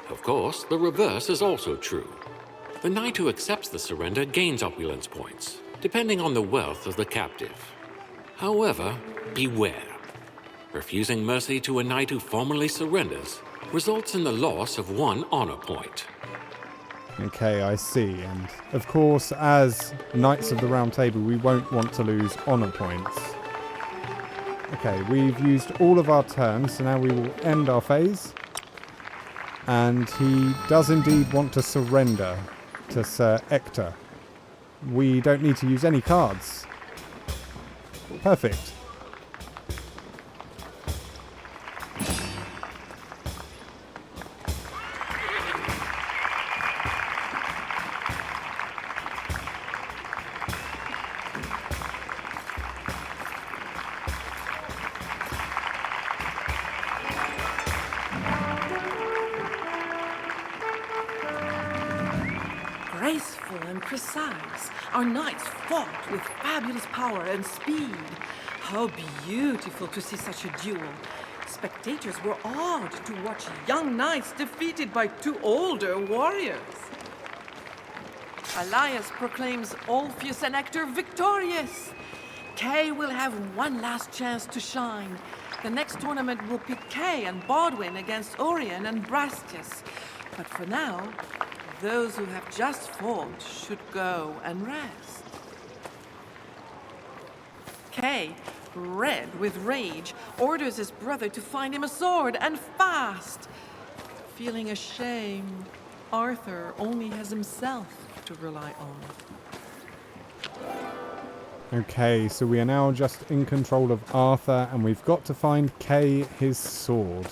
Of course, the reverse is also true. The knight who accepts the surrender gains opulence points, depending on the wealth of the captive. However, beware. Refusing mercy to a knight who formally surrenders results in the loss of 1 honor point. Okay, I see. And of course, as Knights of the Round Table, we won't want to lose honor points. Okay, we've used all of our turns, so now we will end our phase. And he does indeed want to surrender to Sir Hector. We don't need to use any cards. Perfect. precise. Our knights fought with fabulous power and speed. How beautiful to see such a duel. Spectators were awed to watch young knights defeated by two older warriors. Elias proclaims Orpheus and Hector victorious. Kay will have one last chance to shine. The next tournament will pit Kay and Baldwin against Orion and Brastias. But for now, those who have just fought should go and rest. Kay, red with rage, orders his brother to find him a sword, and fast. Feeling ashamed, Arthur only has himself to rely on. Okay, so we are now just in control of Arthur, and we've got to find Kay his sword.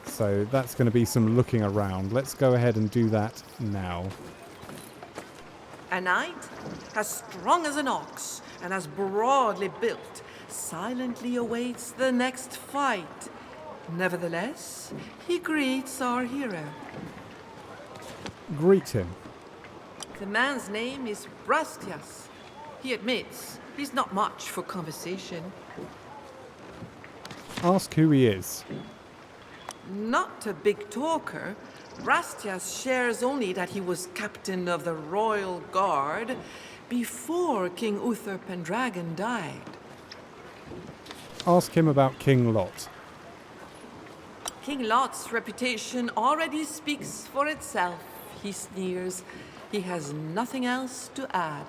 So that's going to be some looking around. Let's go ahead and do that now. A knight, as strong as an ox and as broadly built, silently awaits the next fight. Nevertheless, he greets our hero. Greet him. The man's name is Brastias. He admits he's not much for conversation. Ask who he is. Not a big talker, Brastias shares only that he was captain of the royal guard before King Uther Pendragon died. Ask him about King Lot. King Lot's reputation already speaks for itself, he sneers. He has nothing else to add.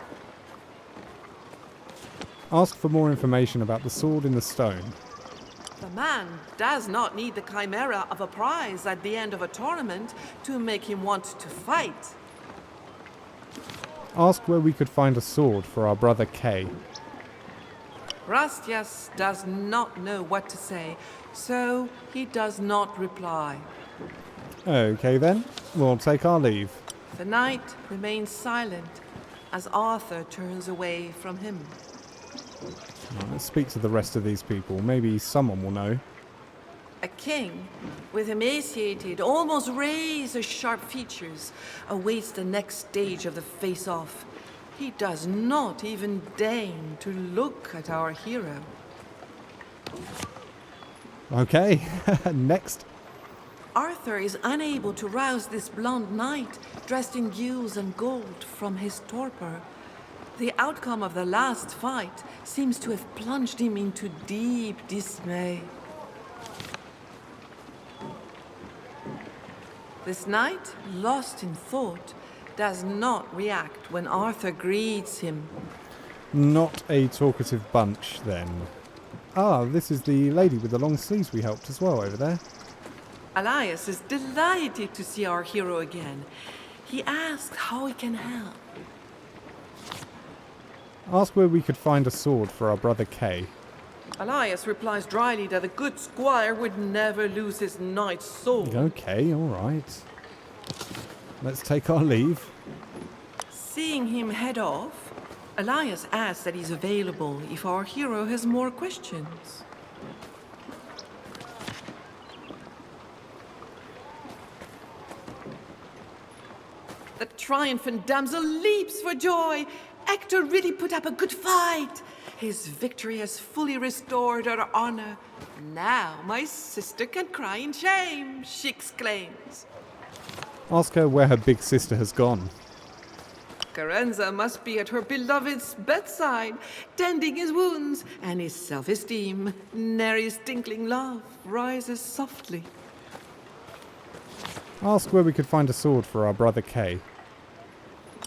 Ask for more information about the sword in the stone. The man does not need the chimera of a prize at the end of a tournament to make him want to fight. Ask where we could find a sword for our brother Kay. Brastias does not know what to say, so he does not reply. Okay then, we'll take our leave. The knight remains silent as Arthur turns away from him. Right, let's speak to the rest of these people. Maybe someone will know. A king with emaciated, almost razor-sharp features awaits the next stage of the face-off. He does not even deign to look at our hero. Okay, next. Arthur is unable to rouse this blond knight dressed in gules and gold from his torpor. The outcome of the last fight seems to have plunged him into deep dismay. This knight, lost in thought, does not react when Arthur greets him. Not a talkative bunch, then. Ah, this is the lady with the long sleeves we helped as well over there. Elias is delighted to see our hero again. He asks how he can help. Ask where we could find a sword for our brother Kay. Elias replies dryly that a good squire would never lose his knight's sword. Okay, alright. Let's take our leave. Seeing him head off, Elias asks that he's available if our hero has more questions. The triumphant damsel leaps for joy. Hector really put up a good fight. His victory has fully restored her honor. Now my sister can cry in shame, she exclaims. Ask her where her big sister has gone. Carenza must be at her beloved's bedside, tending his wounds, and his self-esteem, Neri's tinkling laugh, rises softly. Ask where we could find a sword for our brother Kay.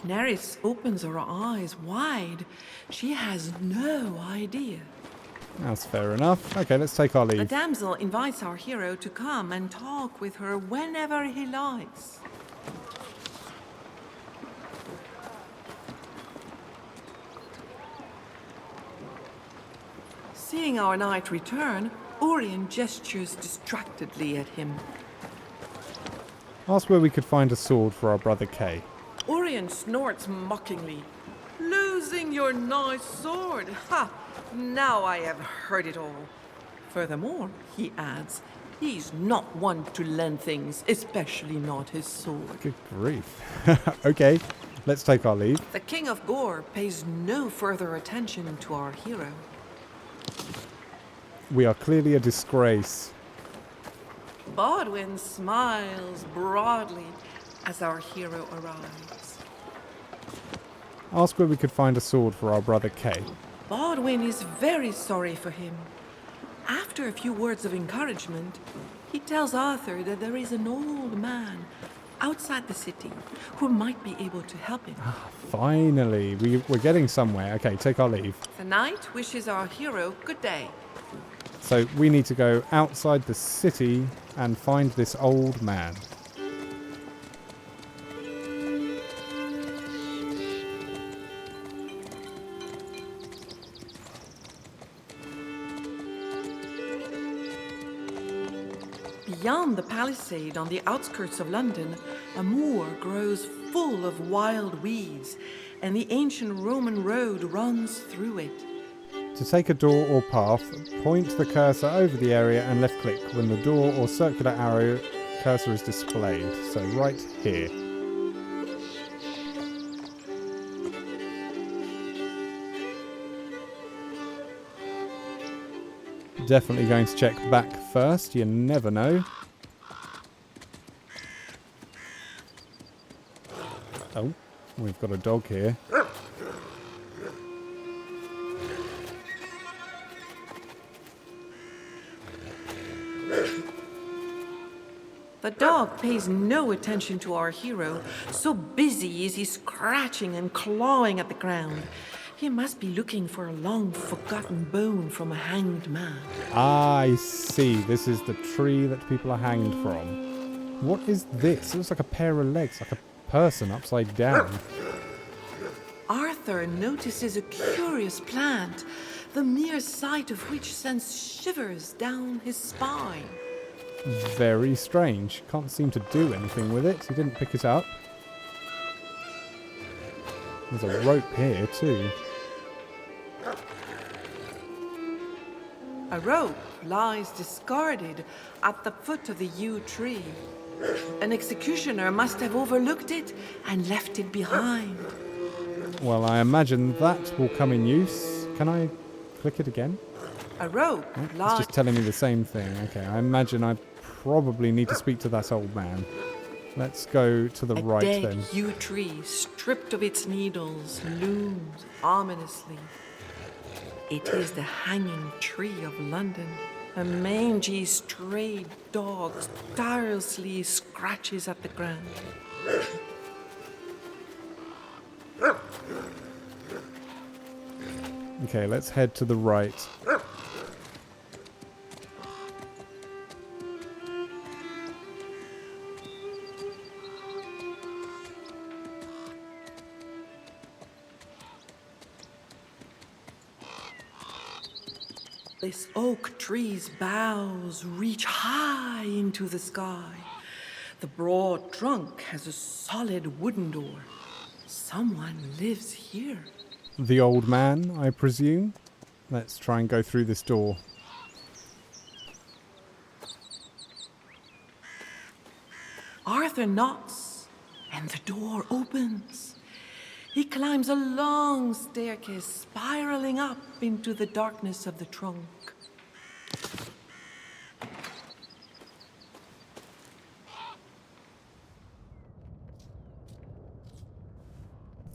Neris opens her eyes wide. She has no idea. That's fair enough. Okay, let's take our The leave. damsel invites our hero to come and talk with her whenever he likes. Seeing our knight return, Orion gestures distractedly at him. Ask where we could find a sword for our brother Kay. Orion snorts mockingly. Losing your nice sword! Ha! Now I have heard it all. Furthermore, he adds, he's not one to lend things, especially not his sword. Good grief. Okay, Let's take our leave. The King of Gore pays no further attention to our hero. We are clearly a disgrace. Bodwin smiles broadly as our hero arrives. Ask where we could find a sword for our brother Kay. Bodwin is very sorry for him. After a few words of encouragement, he tells Arthur that there is an old man outside the city who might be able to help him. Finally, we're getting somewhere. Okay, take our leave. The knight wishes our hero good day. So we need to go outside the city and find this old man. Beyond the palisade on the outskirts of London, a moor grows full of wild weeds, and the ancient Roman road runs through it. To take a door or path, point the cursor over the area and left click when the door or circular arrow cursor is displayed. So right here. Definitely going to check back first, you never know. Oh, we've got a dog here. The dog pays no attention to our hero, so busy is he scratching and clawing at the ground. He must be looking for a long-forgotten bone from a hanged man. Ah, I see. This is the tree that people are hanged from. What is this? It looks like a pair of legs, like a person upside down. Arthur notices a curious plant, the mere sight of which sends shivers down his spine. Very strange. Can't seem to do anything with it. He didn't pick it up. There's a rope here too. A rope lies discarded at the foot of the yew tree. An executioner must have overlooked it and left it behind. Well, I imagine that will come in use. Can I click it again? A rope Oh, it's lies... just telling me the same thing. Okay, I imagine I probably need to speak to that old man. Let's go to the right dead then. yew tree, stripped of its needles, looms ominously. It is the hanging tree of London. A mangy, stray dog tirelessly scratches at the ground. Okay, let's head to the right. This oak tree's boughs reach high into the sky. The broad trunk has a solid wooden door. Someone lives here. The old man, I presume? Let's try and go through this door. Arthur knocks, and the door opens. He climbs a long staircase, spiraling up into the darkness of the trunk.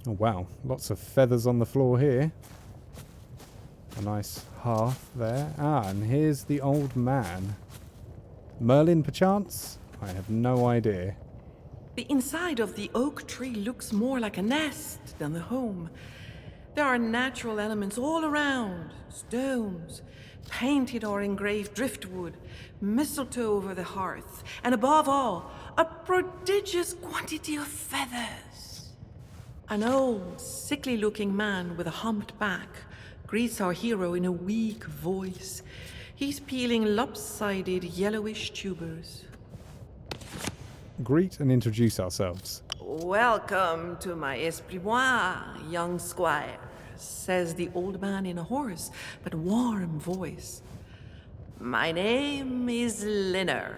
Oh wow, lots of feathers on the floor here. A nice hearth there. Ah, and here's the old man. Merlin, perchance? I have no idea. The inside of the oak tree looks more like a nest than a home. There are natural elements all around. Stones, painted or engraved driftwood, mistletoe over the hearth, and above all, a prodigious quantity of feathers. An old, sickly-looking man with a humped back greets our hero in a weak voice. He's peeling lopsided, yellowish tubers. Greet and introduce ourselves. Welcome to my esprit moi, young squire, says the old man in a hoarse but warm voice. My name is Linner.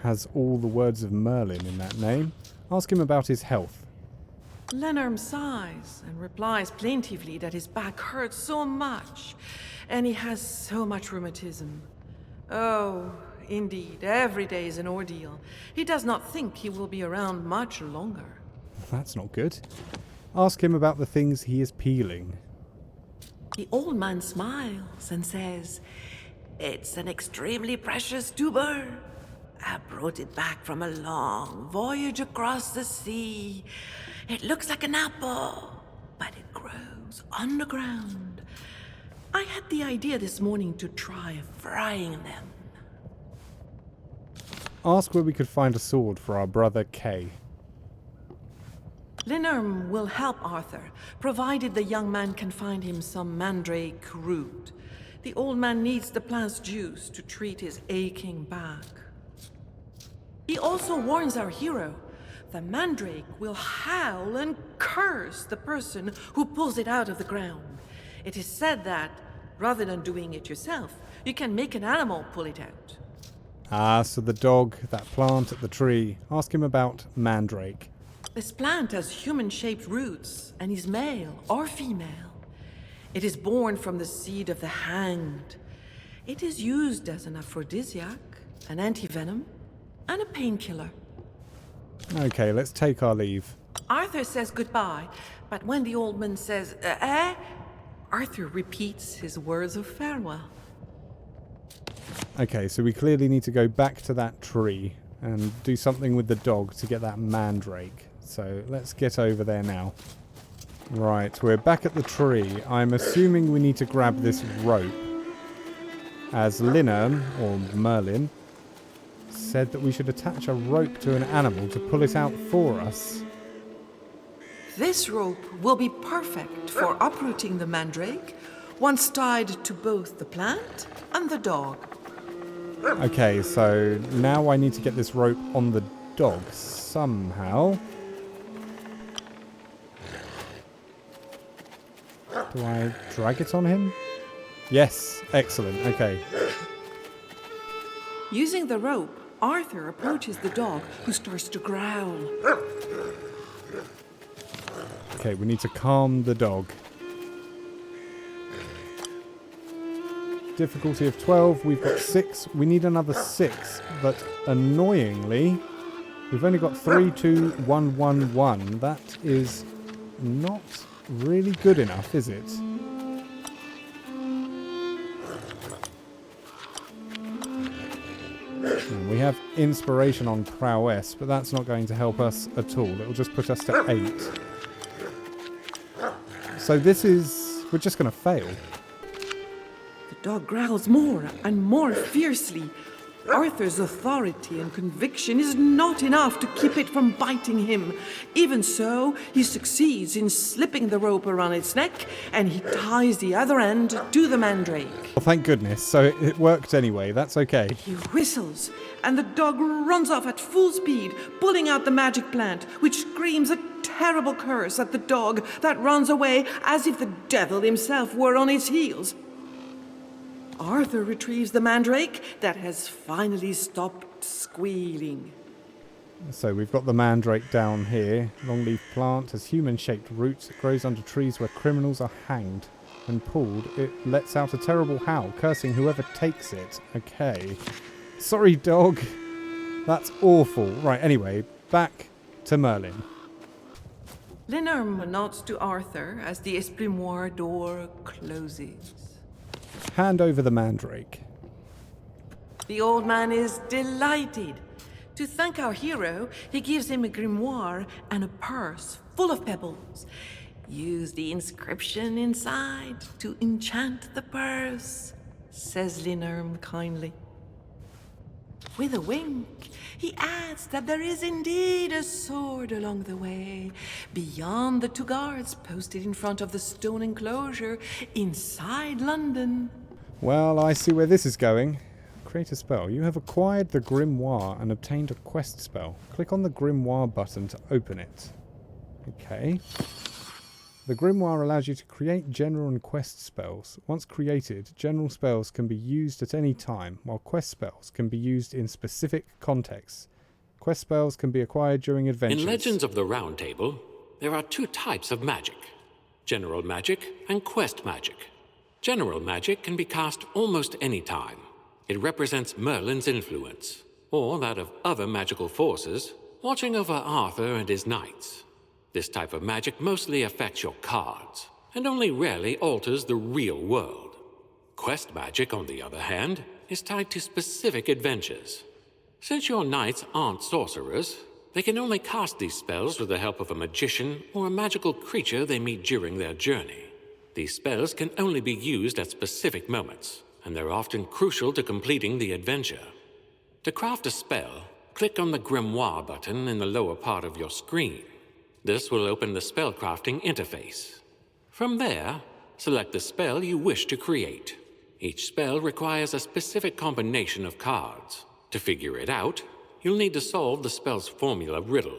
Has all the words of Merlin in that name. Ask him about his health. Lenarm sighs and replies plaintively that his back hurts so much, and he has so much rheumatism. Oh, indeed, every day is an ordeal. He does not think he will be around much longer. That's not good. Ask him about the things he is peeling. The old man smiles and says, "It's an extremely precious tuber. I brought it back from a long voyage across the sea. It looks like an apple, but it grows underground. I had the idea this morning to try frying them." Ask where we could find a sword for our brother Kay. Lenarm will help Arthur, provided the young man can find him some mandrake root. The old man needs the plant's juice to treat his aching back. He also warns our hero. The mandrake will howl and curse the person who pulls it out of the ground. It is said that, rather than doing it yourself, you can make an animal pull it out. Ah, so the dog, that plant at the tree. Ask him about mandrake. This plant has human-shaped roots and is male or female. It is born from the seed of the hanged. It is used as an aphrodisiac, an antivenom, and a painkiller. Okay, let's take our leave. Arthur says goodbye, but when the old man says, Arthur repeats his words of farewell. Okay, so we clearly need to go back to that tree and do something with the dog to get that mandrake. So let's get over there now. Right, we're back at the tree. I'm assuming we need to grab this rope, as Linner, or Merlin, said that we should attach a rope to an animal to pull it out for us. This rope will be perfect for uprooting the mandrake, once tied to both the plant and the dog. Okay, so now I need to get this rope on the dog somehow. Do I drag it on him? Yes, excellent, okay. Using the rope, Arthur approaches the dog, who starts to growl. Okay, we need to calm the dog. Difficulty of 12, we've got 6. We need another 6, but annoyingly, we've only got 3, 2, 1, 1, 1. That is not really good enough, is it? We have inspiration on prowess, but that's not going to help us at all. It will just put us to 8. So this is... we're just going to fail. The dog growls more and more fiercely. Arthur's authority and conviction is not enough to keep it from biting him. Even so, he succeeds in slipping the rope around its neck, and he ties the other end to the mandrake. Well, thank goodness. So it worked anyway. That's okay. He whistles, and the dog runs off at full speed, pulling out the magic plant, which screams a terrible curse at the dog that runs away as if the devil himself were on its heels. Arthur retrieves the mandrake that has finally stopped squealing. So we've got the mandrake down here. Longleaf plant has human-shaped roots. It grows under trees where criminals are hanged. When pulled, it lets out a terrible howl, cursing whoever takes it. Okay. Sorry, dog. That's awful. Right, anyway, back to Merlin. Lenarm nods to Arthur as the Esprimoire door closes. Hand over the mandrake. The old man is delighted. To thank our hero, he gives him a grimoire and a purse full of pebbles. Use the inscription inside to enchant the purse, says Lenarm kindly. With a wink, he adds that there is indeed a sword along the way, beyond the 2 guards posted in front of the stone enclosure inside London. Well, I see where this is going. Create a spell. You have acquired the grimoire and obtained a quest spell. Click on the grimoire button to open it. Okay. The grimoire allows you to create general and quest spells. Once created, general spells can be used at any time, while quest spells can be used in specific contexts. Quest spells can be acquired during adventures. In Legends of the Round Table, there are two types of magic: general magic and quest magic. General magic can be cast almost any time. It represents Merlin's influence, or that of other magical forces, watching over Arthur and his knights. This type of magic mostly affects your cards, and only rarely alters the real world. Quest magic, on the other hand, is tied to specific adventures. Since your knights aren't sorcerers, they can only cast these spells with the help of a magician or a magical creature they meet during their journey. These spells can only be used at specific moments, and they're often crucial to completing the adventure. To craft a spell, click on the Grimoire button in the lower part of your screen. This will open the spellcrafting interface. From there, select the spell you wish to create. Each spell requires a specific combination of cards. To figure it out, you'll need to solve the spell's formula riddle.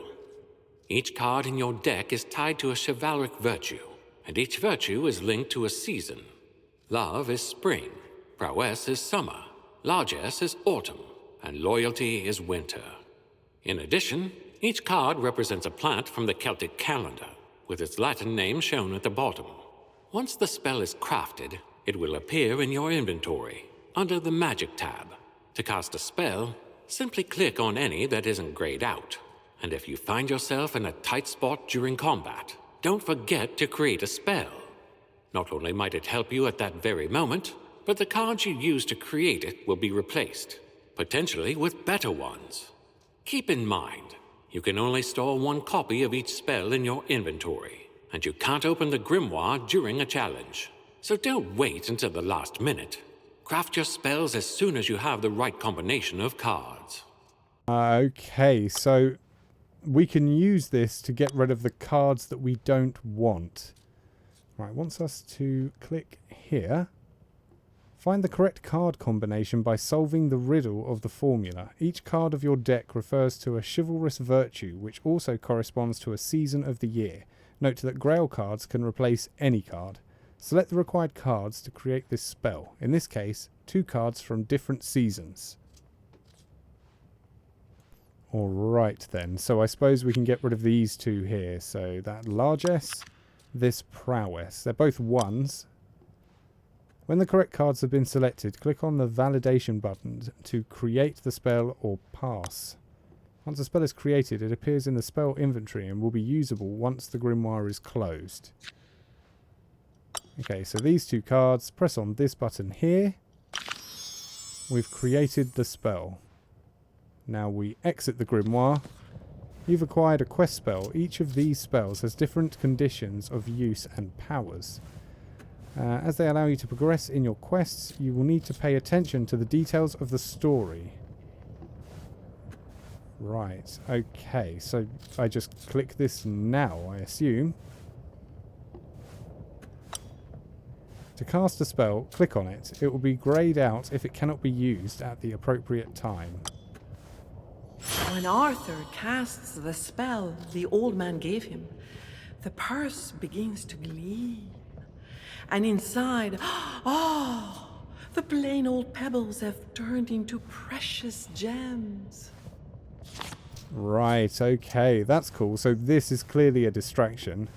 Each card in your deck is tied to a chivalric virtue, and each virtue is linked to a season. Love is spring, prowess is summer, largesse is autumn, and loyalty is winter. In addition, each card represents a plant from the Celtic calendar, with its Latin name shown at the bottom. Once the spell is crafted, it will appear in your inventory, under the Magic tab. To cast a spell, simply click on any that isn't grayed out. And if you find yourself in a tight spot during combat, don't forget to create a spell. Not only might it help you at that very moment, but the cards you used to create it will be replaced, potentially with better ones. Keep in mind, you can only store one copy of each spell in your inventory, and you can't open the grimoire during a challenge. So don't wait until the last minute. Craft your spells as soon as you have the right combination of cards. Okay, so we can use this to get rid of the cards that we don't want. Right, wants us to click here. Find the correct card combination by solving the riddle of the formula. Each card of your deck refers to a chivalrous virtue, which also corresponds to a season of the year. Note that Grail cards can replace any card. Select the required cards to create this spell. In this case, 2 cards from different seasons. Alright then, so I suppose we can get rid of these 2 here. So that largesse, this prowess. They're both 1s. When the correct cards have been selected, click on the validation button to create the spell or pass. Once a spell is created, it appears in the spell inventory and will be usable once the grimoire is closed. Okay, so these 2 cards, press on this button here. We've created the spell. Now we exit the grimoire. You've acquired a quest spell. Each of these spells has different conditions of use and powers. As they allow you to progress in your quests, you will need to pay attention to the details of the story. Right, okay, so I just click this now, I assume. To cast a spell, click on it. It will be greyed out if it cannot be used at the appropriate time. When Arthur casts the spell the old man gave him, the purse begins to gleam. And inside, the plain old pebbles have turned into precious gems. Right, okay, that's cool. So this is clearly a distraction.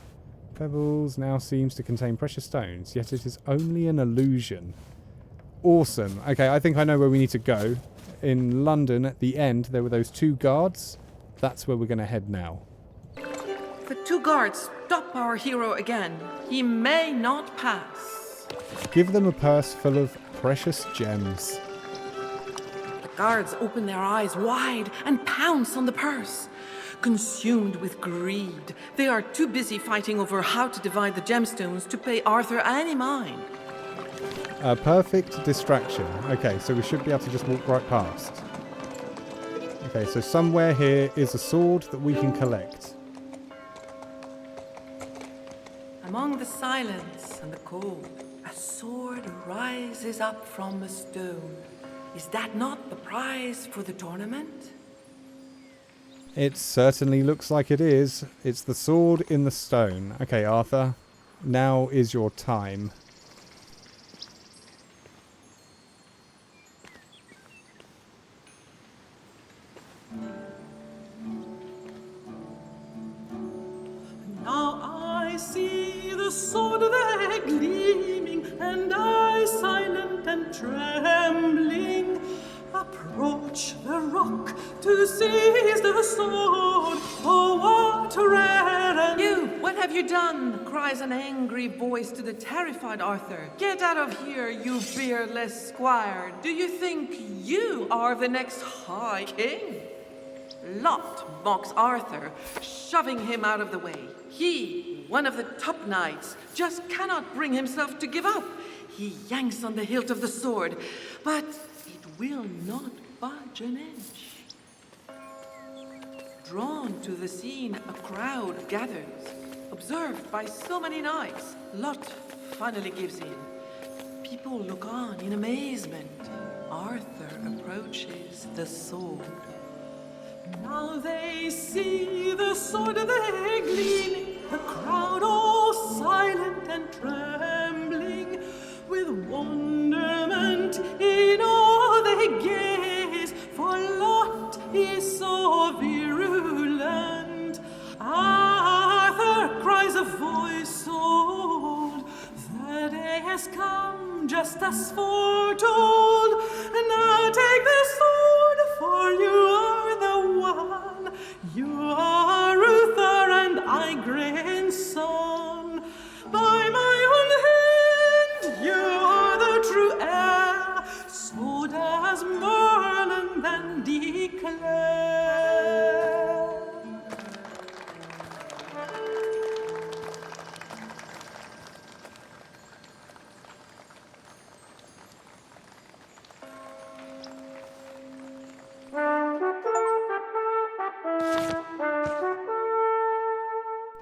Pebbles now seems to contain precious stones, yet it is only an illusion. Awesome. Okay, I think I know where we need to go. In London, at the end, there were those 2 guards. That's where we're going to head now. The 2 guards stop our hero again. He may not pass. Give them a purse full of precious gems. The guards open their eyes wide and pounce on the purse. Consumed with greed, they are too busy fighting over how to divide the gemstones to pay Arthur any mind. A perfect distraction. Okay, so we should be able to just walk right past. Okay, so somewhere here is a sword that we can collect. Among the silence and the cold, a sword rises up from a stone. Is that not the prize for the tournament? It certainly looks like it is. It's the sword in the stone. Okay, Arthur, now is your time. trembling, approach the rock to seize the sword. Oh, what rare and You! What have you done? Cries an angry voice to the terrified Arthur. Get out of here, you beardless squire. Do you think you are the next High King? Lot mocks Arthur, shoving him out of the way. He, one of the top knights, just cannot bring himself to give up. He yanks on the hilt of the sword, but it will not budge an inch. Drawn to the scene, a crowd gathers. Observed by so many knights, Lot finally gives in. People look on in amazement. Arthur approaches the sword. now they see the sword they gleaming, the crowd all silent and trembling. With wonderment in awe they gaze, for Lot is so virulent. Arthur, cries a voice so old, the day has come just as foretold. Now take the sword, for you are the one. You are Uther and I grandson. By my own hand, you are the true heir. So does Merlin then declare.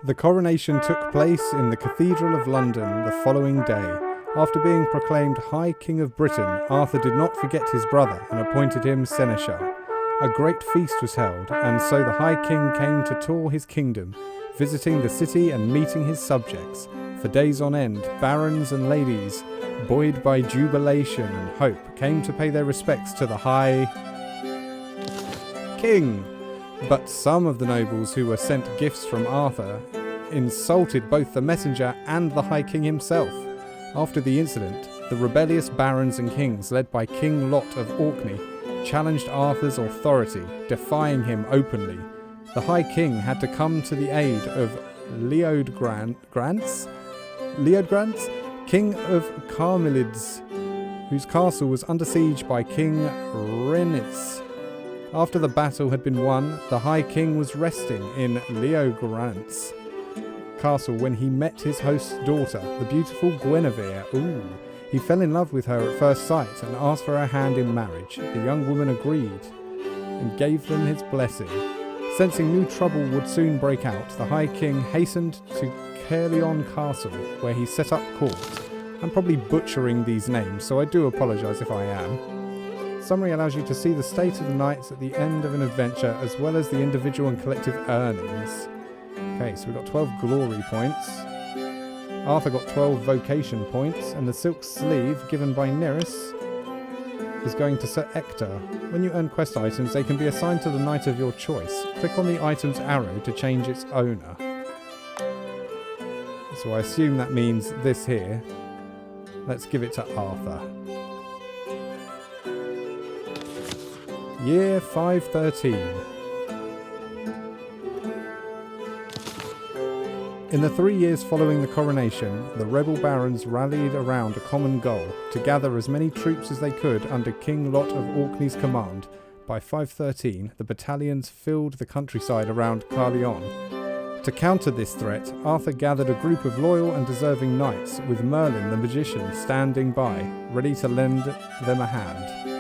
The coronation took place in the Cathedral of London the following day. After being proclaimed High King of Britain, Arthur did not forget his brother and appointed him seneschal. A great feast was held, and so the High King came to tour his kingdom, visiting the city and meeting his subjects. For days on end, barons and ladies, buoyed by jubilation and hope, came to pay their respects to the High King. But some of the nobles who were sent gifts from Arthur insulted both the messenger and the High King himself. After the incident, the rebellious barons and kings led by King Lot of Orkney challenged Arthur's authority, defying him openly. The High King had to come to the aid of Leodgrance, King of Carmelids, whose castle was under siege by King Renitz. After the battle had been won, the High King was resting in Leodgrance castle when he met his host's daughter, the beautiful Guinevere. He fell in love with her at first sight and asked for her hand in marriage. The young woman agreed and gave them his blessing. Sensing new trouble would soon break out, the High King hastened to Caerleon Castle, where he set up court. I'm probably butchering these names, so I do apologise if I am. Summary allows you to see the state of the knights at the end of an adventure, as well as the individual and collective earnings. Okay, so we've got 12 glory points. Arthur got 12 vocation points, and the silk sleeve given by Nereus is going to Sir Ector. When you earn quest items, they can be assigned to the knight of your choice. Click on the item's arrow to change its owner. So I assume that means this here. Let's give it to Arthur. Year 513. In the 3 years following the coronation, the rebel barons rallied around a common goal, to gather as many troops as they could under King Lot of Orkney's command. By 513, the battalions filled the countryside around Caerleon. To counter this threat, Arthur gathered a group of loyal and deserving knights, with Merlin the magician standing by, ready to lend them a hand.